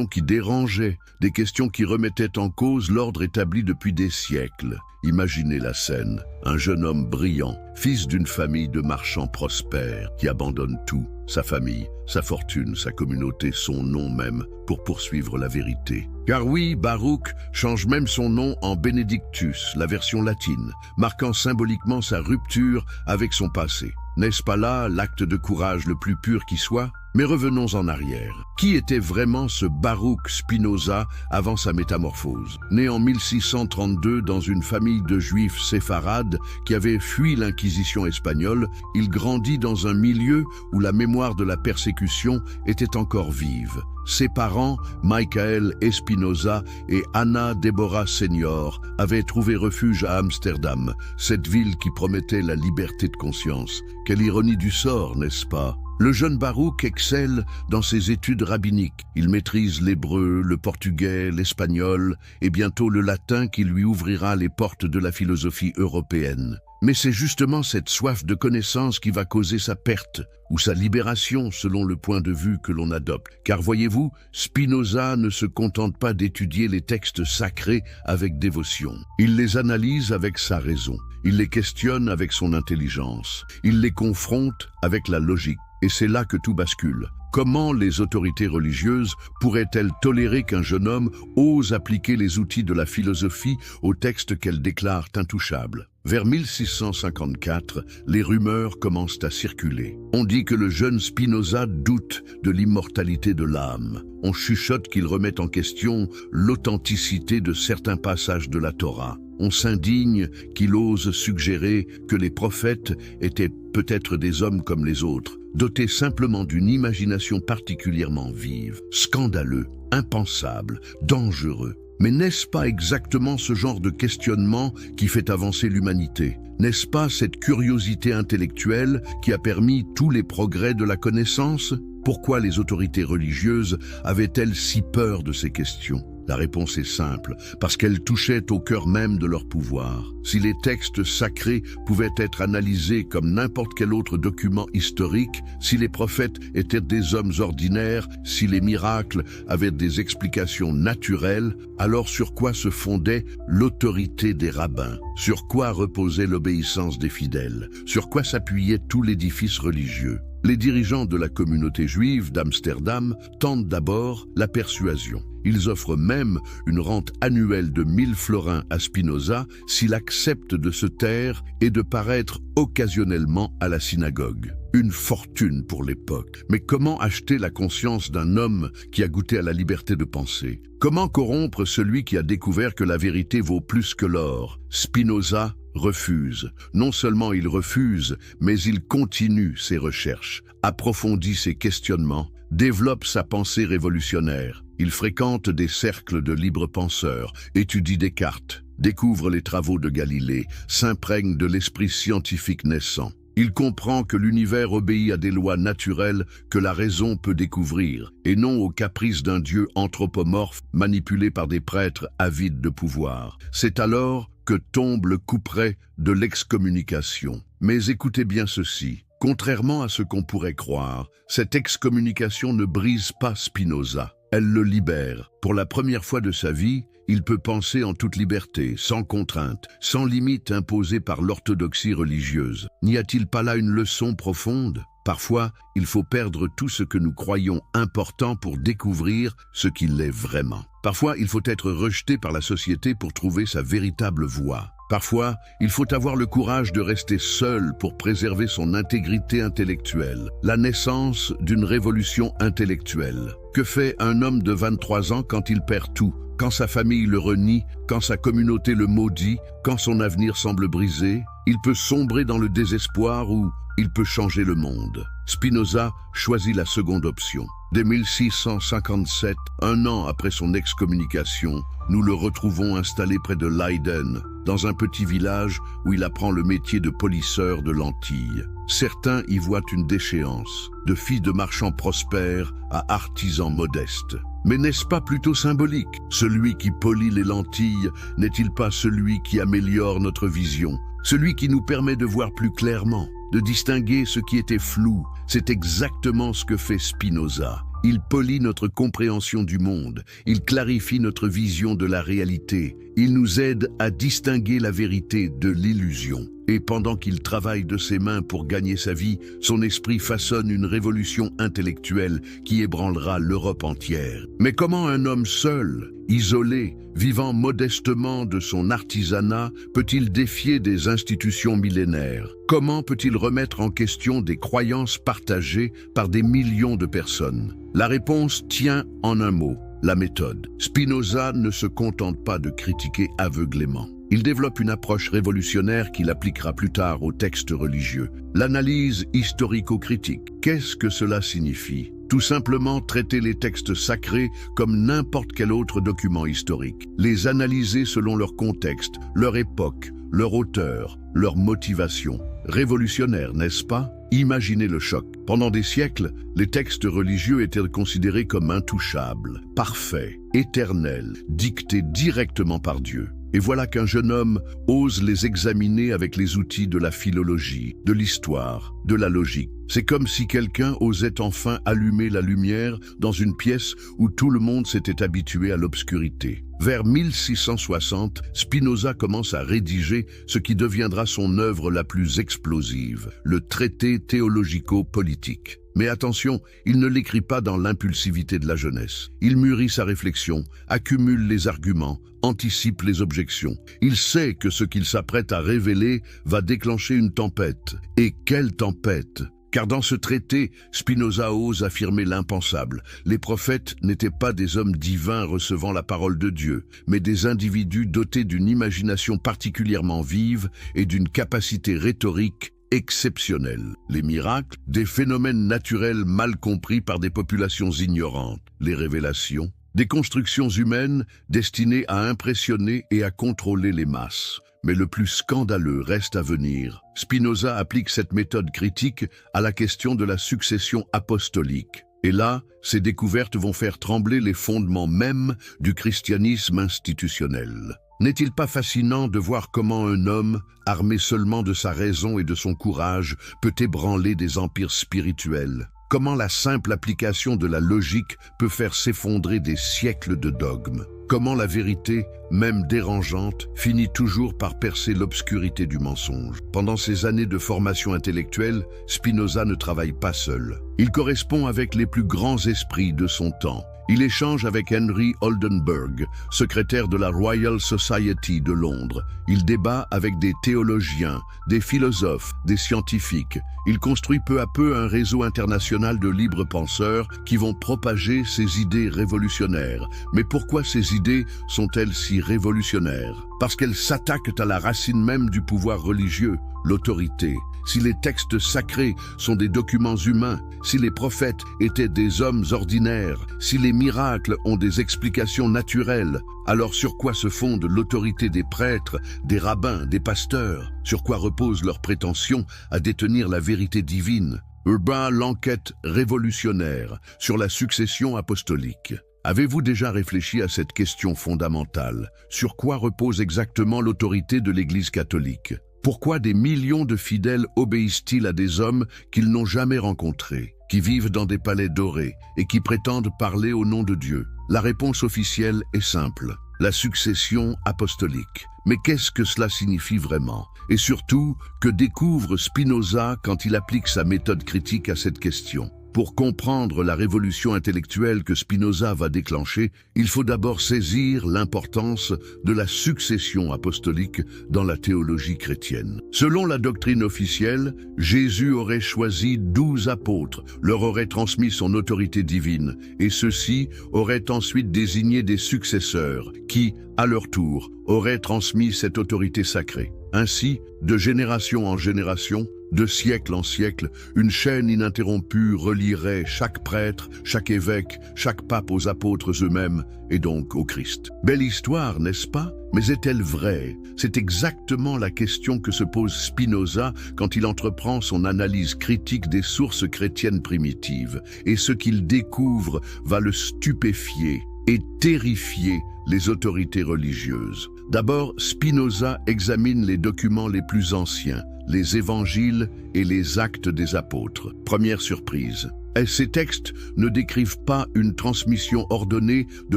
qui dérangeaient, des questions qui remettaient en cause l'ordre établi depuis des siècles. Imaginez la scène, un jeune homme brillant, fils d'une famille de marchands prospères, qui abandonne tout, sa famille, sa fortune, sa communauté, son nom même, pour poursuivre la vérité. Car oui, Baruch change même son nom en Benedictus, la version latine, marquant symboliquement sa rupture avec son passé. N'est-ce pas là l'acte de courage le plus pur qui soit? Mais revenons en arrière. Qui était vraiment ce Baruch Spinoza avant sa métamorphose? Né en 1632 dans une famille de juifs séfarades qui avaient fui l'Inquisition espagnole, il grandit dans un milieu où la mémoire de la persécution était encore vive. Ses parents, Michael Espinoza et Anna Deborah Senior, avaient trouvé refuge à Amsterdam, cette ville qui promettait la liberté de conscience. Quelle ironie du sort, n'est-ce pas? Le jeune Baruch excelle dans ses études rabbiniques. Il maîtrise l'hébreu, le portugais, l'espagnol et bientôt le latin qui lui ouvrira les portes de la philosophie européenne. Mais c'est justement cette soif de connaissance qui va causer sa perte ou sa libération selon le point de vue que l'on adopte. Car voyez-vous, Spinoza ne se contente pas d'étudier les textes sacrés avec dévotion. Il les analyse avec sa raison. Il les questionne avec son intelligence. Il les confronte avec la logique. Et c'est là que tout bascule. Comment les autorités religieuses pourraient-elles tolérer qu'un jeune homme ose appliquer les outils de la philosophie aux textes qu'elles déclarent intouchables? Vers 1654, les rumeurs commencent à circuler. On dit que le jeune Spinoza doute de l'immortalité de l'âme. On chuchote qu'il remet en question l'authenticité de certains passages de la Torah. On s'indigne qu'il ose suggérer que les prophètes étaient peut-être des hommes comme les autres, dotés simplement d'une imagination particulièrement vive. Scandaleux, impensable, dangereux. Mais n'est-ce pas exactement ce genre de questionnement qui fait avancer l'humanité? N'est-ce pas cette curiosité intellectuelle qui a permis tous les progrès de la connaissance? Pourquoi les autorités religieuses avaient-elles si peur de ces questions? La réponse est simple, parce qu'elle touchait au cœur même de leur pouvoir. Si les textes sacrés pouvaient être analysés comme n'importe quel autre document historique, si les prophètes étaient des hommes ordinaires, si les miracles avaient des explications naturelles, alors sur quoi se fondait l'autorité des rabbins? Sur quoi reposait l'obéissance des fidèles? Sur quoi s'appuyait tout l'édifice religieux? Les dirigeants de la communauté juive d'Amsterdam tentent d'abord la persuasion. Ils offrent même une rente annuelle de 1000 florins à Spinoza s'il accepte de se taire et de paraître occasionnellement à la synagogue. Une fortune pour l'époque. Mais comment acheter la conscience d'un homme qui a goûté à la liberté de penser? Comment corrompre celui qui a découvert que la vérité vaut plus que l'or? Spinoza refuse. Non seulement il refuse, mais il continue ses recherches, approfondit ses questionnements, développe sa pensée révolutionnaire. Il fréquente des cercles de libres penseurs, étudie Descartes, découvre les travaux de Galilée, s'imprègne de l'esprit scientifique naissant. Il comprend que l'univers obéit à des lois naturelles que la raison peut découvrir, et non aux caprices d'un dieu anthropomorphe manipulé par des prêtres avides de pouvoir. C'est alors que tombe le couperet de l'excommunication. Mais écoutez bien ceci. Contrairement à ce qu'on pourrait croire, cette excommunication ne brise pas Spinoza. Elle le libère. Pour la première fois de sa vie, il peut penser en toute liberté, sans contrainte, sans limite imposée par l'orthodoxie religieuse. N'y a-t-il pas là une leçon profonde? Parfois, il faut perdre tout ce que nous croyons important pour découvrir ce qu'il est vraiment. Parfois, il faut être rejeté par la société pour trouver sa véritable voie. Parfois, il faut avoir le courage de rester seul pour préserver son intégrité intellectuelle. La naissance d'une révolution intellectuelle. Que fait un homme de 23 ans quand il perd tout? Quand sa famille le renie, quand sa communauté le maudit, quand son avenir semble brisé? Il peut sombrer dans le désespoir ou il peut changer le monde. Spinoza choisit la seconde option. Dès 1657, un an après son excommunication, nous le retrouvons installé près de Leiden, dans un petit village où il apprend le métier de polisseur de lentilles. Certains y voient une déchéance, de fille de marchand prospère à artisan modeste. Mais n'est-ce pas plutôt symbolique? Celui qui polit les lentilles n'est-il pas celui qui améliore notre vision? Celui qui nous permet de voir plus clairement, de distinguer ce qui était flou? C'est exactement ce que fait Spinoza. Il polit notre compréhension du monde, il clarifie notre vision de la réalité, il nous aide à distinguer la vérité de l'illusion. Et pendant qu'il travaille de ses mains pour gagner sa vie, son esprit façonne une révolution intellectuelle qui ébranlera l'Europe entière. Mais comment un homme seul, isolé, vivant modestement de son artisanat, peut-il défier des institutions millénaires? Comment peut-il remettre en question des croyances partagées par des millions de personnes? La réponse tient en un mot, la méthode. Spinoza ne se contente pas de critiquer aveuglément. Il développe une approche révolutionnaire qu'il appliquera plus tard aux textes religieux. L'analyse historico-critique. Qu'est-ce que cela signifie? Tout simplement traiter les textes sacrés comme n'importe quel autre document historique. Les analyser selon leur contexte, leur époque, leur auteur, leur motivation. Révolutionnaire, n'est-ce pas? Imaginez le choc. Pendant des siècles, les textes religieux étaient considérés comme intouchables, parfaits, éternels, dictés directement par Dieu. Et voilà qu'un jeune homme ose les examiner avec les outils de la philologie, de l'histoire, de la logique. C'est comme si quelqu'un osait enfin allumer la lumière dans une pièce où tout le monde s'était habitué à l'obscurité. Vers 1660, Spinoza commence à rédiger ce qui deviendra son œuvre la plus explosive, le traité théologico-politique. Mais attention, il ne l'écrit pas dans l'impulsivité de la jeunesse. Il mûrit sa réflexion, accumule les arguments, anticipe les objections. Il sait que ce qu'il s'apprête à révéler va déclencher une tempête. Et quelle tempête! Car dans ce traité, Spinoza ose affirmer l'impensable. Les prophètes n'étaient pas des hommes divins recevant la parole de Dieu, mais des individus dotés d'une imagination particulièrement vive et d'une capacité rhétorique exceptionnelle. Les miracles, des phénomènes naturels mal compris par des populations ignorantes. Les révélations, des constructions humaines destinées à impressionner et à contrôler les masses. Mais le plus scandaleux reste à venir. Spinoza applique cette méthode critique à la question de la succession apostolique. Et là, ces découvertes vont faire trembler les fondements mêmes du christianisme institutionnel. N'est-il pas fascinant de voir comment un homme, armé seulement de sa raison et de son courage, peut ébranler des empires spirituels? Comment la simple application de la logique peut faire s'effondrer des siècles de dogmes? Comment la vérité, même dérangeante, finit toujours par percer l'obscurité du mensonge? Pendant ces années de formation intellectuelle, Spinoza ne travaille pas seul. Il correspond avec les plus grands esprits de son temps. Il échange avec Henry Oldenburg, secrétaire de la Royal Society de Londres. Il débat avec des théologiens, des philosophes, des scientifiques. Il construit peu à peu un réseau international de libres penseurs qui vont propager ses idées révolutionnaires. Mais pourquoi ces idées sont-elles si révolutionnaires? Parce qu'elles s'attaquent à la racine même du pouvoir religieux, l'autorité. Si les textes sacrés sont des documents humains, si les prophètes étaient des hommes ordinaires, si les miracles ont des explications naturelles, alors sur quoi se fonde l'autorité des prêtres, des rabbins, des pasteurs? Sur quoi repose leur prétention à détenir la vérité divine? Urbain l'enquête révolutionnaire sur la succession apostolique. Avez-vous déjà réfléchi à cette question fondamentale? Sur quoi repose exactement l'autorité de l'Église catholique? Pourquoi des millions de fidèles obéissent-ils à des hommes qu'ils n'ont jamais rencontrés, qui vivent dans des palais dorés et qui prétendent parler au nom de Dieu? La réponse officielle est simple: la succession apostolique. Mais qu'est-ce que cela signifie vraiment? Et surtout, que découvre Spinoza quand il applique sa méthode critique à cette question? Pour comprendre la révolution intellectuelle que Spinoza va déclencher, il faut d'abord saisir l'importance de la succession apostolique dans la théologie chrétienne. Selon la doctrine officielle, Jésus aurait choisi 12 apôtres, leur aurait transmis son autorité divine, et ceux-ci auraient ensuite désigné des successeurs qui, à leur tour, auraient transmis cette autorité sacrée. Ainsi, de génération en génération, de siècle en siècle, une chaîne ininterrompue relierait chaque prêtre, chaque évêque, chaque pape aux apôtres eux-mêmes, et donc au Christ. Belle histoire, n'est-ce pas? Mais est-elle vraie? C'est exactement la question que se pose Spinoza quand il entreprend son analyse critique des sources chrétiennes primitives. Et ce qu'il découvre va le stupéfier et terrifier les autorités religieuses. D'abord, Spinoza examine les documents les plus anciens, les évangiles et les actes des apôtres. Première surprise. Ces textes ne décrivent pas une transmission ordonnée de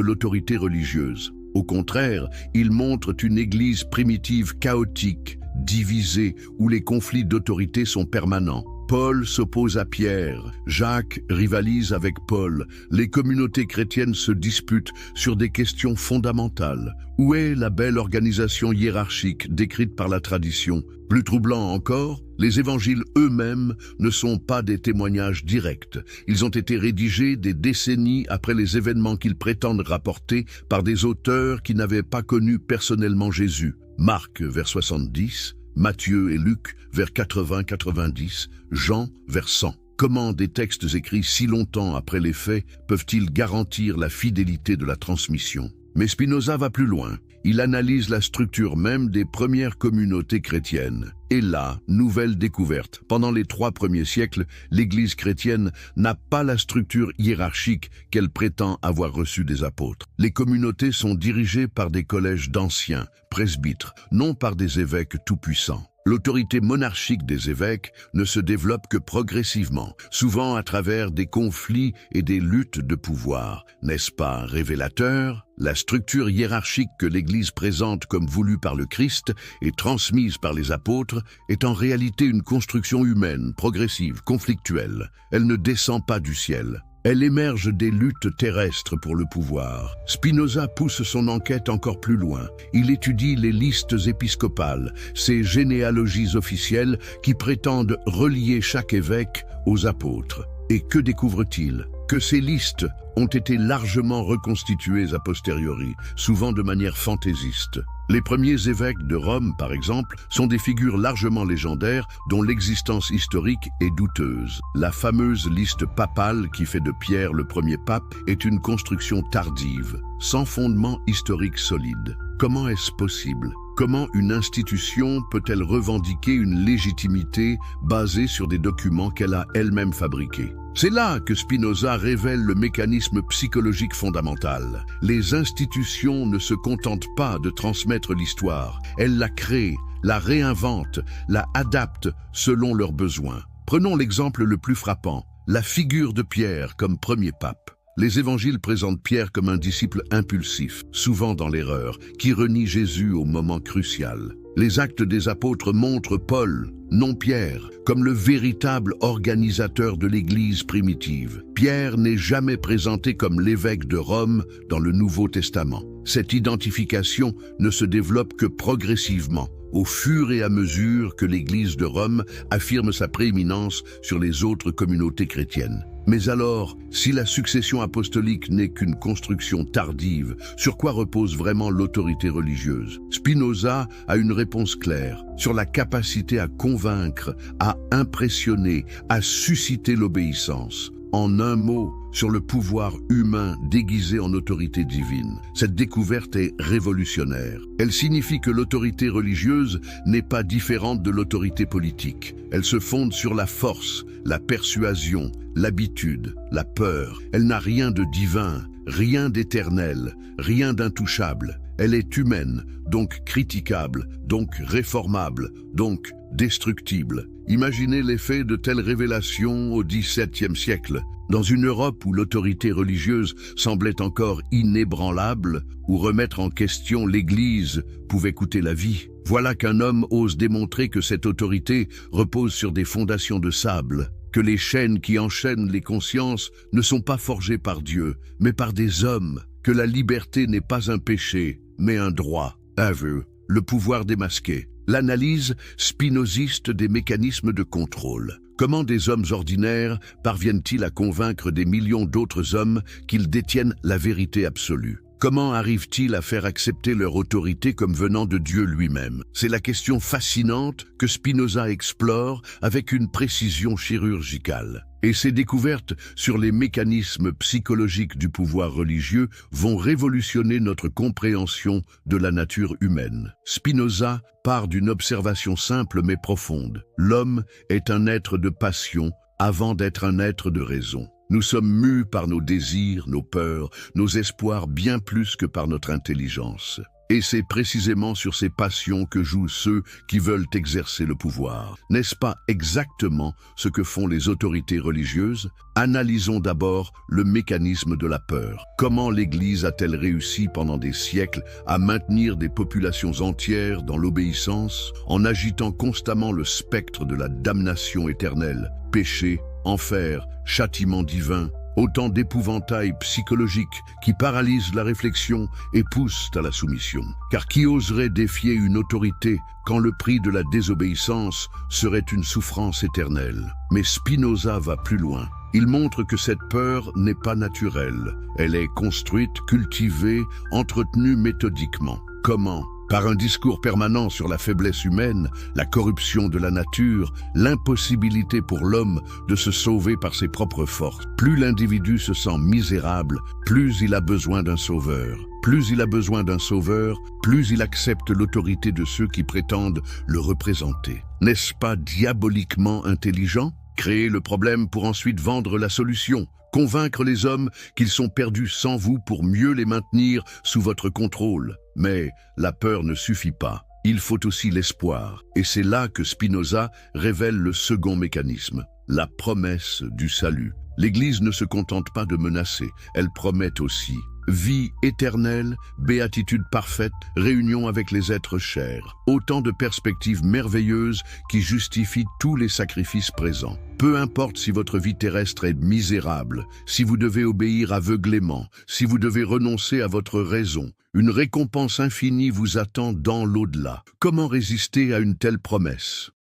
l'autorité religieuse. Au contraire, ils montrent une église primitive chaotique, divisée, où les conflits d'autorité sont permanents. Paul s'oppose à Pierre, Jacques rivalise avec Paul, les communautés chrétiennes se disputent sur des questions fondamentales. Où est la belle organisation hiérarchique décrite par la tradition? Plus troublant encore, les évangiles eux-mêmes ne sont pas des témoignages directs. Ils ont été rédigés des décennies après les événements qu'ils prétendent rapporter par des auteurs qui n'avaient pas connu personnellement Jésus. Marc vers 70, Matthieu et Luc vers 80-90, Jean vers 100. Comment des textes écrits si longtemps après les faits peuvent-ils garantir la fidélité de la transmission? Mais Spinoza va plus loin. Il analyse la structure même des premières communautés chrétiennes. Et là, nouvelle découverte. Pendant les 3 premiers siècles, l'Église chrétienne n'a pas la structure hiérarchique qu'elle prétend avoir reçue des apôtres. Les communautés sont dirigées par des collèges d'anciens, presbytres, non par des évêques tout-puissants. L'autorité monarchique des évêques ne se développe que progressivement, souvent à travers des conflits et des luttes de pouvoir. N'est-ce pas révélateur? La structure hiérarchique que l'Église présente comme voulue par le Christ et transmise par les apôtres est en réalité une construction humaine, progressive, conflictuelle. Elle ne descend pas du ciel. Elle émerge des luttes terrestres pour le pouvoir. Spinoza pousse son enquête encore plus loin. Il étudie les listes épiscopales, ces généalogies officielles qui prétendent relier chaque évêque aux apôtres. Et que découvre-t-il? Que ces listes ont été largement reconstituées a posteriori, souvent de manière fantaisiste. Les premiers évêques de Rome, par exemple, sont des figures largement légendaires dont l'existence historique est douteuse. La fameuse liste papale qui fait de Pierre le premier pape est une construction tardive, sans fondement historique solide. Comment est-ce possible? Comment une institution peut-elle revendiquer une légitimité basée sur des documents qu'elle a elle-même fabriqués? C'est là que Spinoza révèle le mécanisme psychologique fondamental. Les institutions ne se contentent pas de transmettre l'histoire, elles la créent, la réinventent, la adaptent selon leurs besoins. Prenons l'exemple le plus frappant, la figure de Pierre comme premier pape. Les évangiles présentent Pierre comme un disciple impulsif, souvent dans l'erreur, qui renie Jésus au moment crucial. Les actes des apôtres montrent Paul, non Pierre, comme le véritable organisateur de l'Église primitive. Pierre n'est jamais présenté comme l'évêque de Rome dans le Nouveau Testament. Cette identification ne se développe que progressivement, au fur et à mesure que l'Église de Rome affirme sa prééminence sur les autres communautés chrétiennes. Mais alors, si la succession apostolique n'est qu'une construction tardive, sur quoi repose vraiment l'autorité religieuse? Spinoza a une réponse claire, sur la capacité à convaincre, à impressionner, à susciter l'obéissance. En un mot, sur le pouvoir humain déguisé en autorité divine. Cette découverte est révolutionnaire. Elle signifie que l'autorité religieuse n'est pas différente de l'autorité politique. Elle se fonde sur la force, la persuasion, l'habitude, la peur. Elle n'a rien de divin, rien d'éternel, rien d'intouchable. Elle est humaine, donc critiquable, donc réformable, donc destructible. Imaginez l'effet de telles révélations au XVIIe siècle. Dans une Europe où l'autorité religieuse semblait encore inébranlable, où remettre en question l'Église pouvait coûter la vie. Voilà qu'un homme ose démontrer que cette autorité repose sur des fondations de sable, que les chaînes qui enchaînent les consciences ne sont pas forgées par Dieu, mais par des hommes, que la liberté n'est pas un péché, mais un droit, un vœu, le pouvoir démasqué. L'analyse spinoziste des mécanismes de contrôle. Comment des hommes ordinaires parviennent-ils à convaincre des millions d'autres hommes qu'ils détiennent la vérité absolue? Comment arrivent-ils à faire accepter leur autorité comme venant de Dieu lui-même? C'est la question fascinante que Spinoza explore avec une précision chirurgicale. Et ces découvertes sur les mécanismes psychologiques du pouvoir religieux vont révolutionner notre compréhension de la nature humaine. Spinoza part d'une observation simple mais profonde. L'homme est un être de passion avant d'être un être de raison. Nous sommes mus par nos désirs, nos peurs, nos espoirs bien plus que par notre intelligence. Et c'est précisément sur ces passions que jouent ceux qui veulent exercer le pouvoir. N'est-ce pas exactement ce que font les autorités religieuses? Analysons d'abord le mécanisme de la peur. Comment l'Église a-t-elle réussi pendant des siècles à maintenir des populations entières dans l'obéissance en agitant constamment le spectre de la damnation éternelle, péché, enfer, châtiment divin? Autant d'épouvantails psychologiques qui paralysent la réflexion et poussent à la soumission. Car qui oserait défier une autorité quand le prix de la désobéissance serait une souffrance éternelle? Mais Spinoza va plus loin. Il montre que cette peur n'est pas naturelle. Elle est construite, cultivée, entretenue méthodiquement. Comment? Par un discours permanent sur la faiblesse humaine, la corruption de la nature, l'impossibilité pour l'homme de se sauver par ses propres forces. Plus l'individu se sent misérable, plus il a besoin d'un sauveur. Plus il a besoin d'un sauveur, plus il accepte l'autorité de ceux qui prétendent le représenter. N'est-ce pas diaboliquement intelligent? Créer le problème pour ensuite vendre la solution. Convaincre les hommes qu'ils sont perdus sans vous pour mieux les maintenir sous votre contrôle. Mais la peur ne suffit pas. Il faut aussi l'espoir. Et c'est là que Spinoza révèle le second mécanisme, la promesse du salut. L'Église ne se contente pas de menacer, elle promet aussi vie éternelle, béatitude parfaite, réunion avec les êtres chers. Autant de perspectives merveilleuses qui justifient tous les sacrifices présents. Peu importe si votre vie terrestre est misérable, si vous devez obéir aveuglément, si vous devez renoncer à votre raison, une récompense infinie vous attend dans l'au-delà. Comment résister à une telle promesse?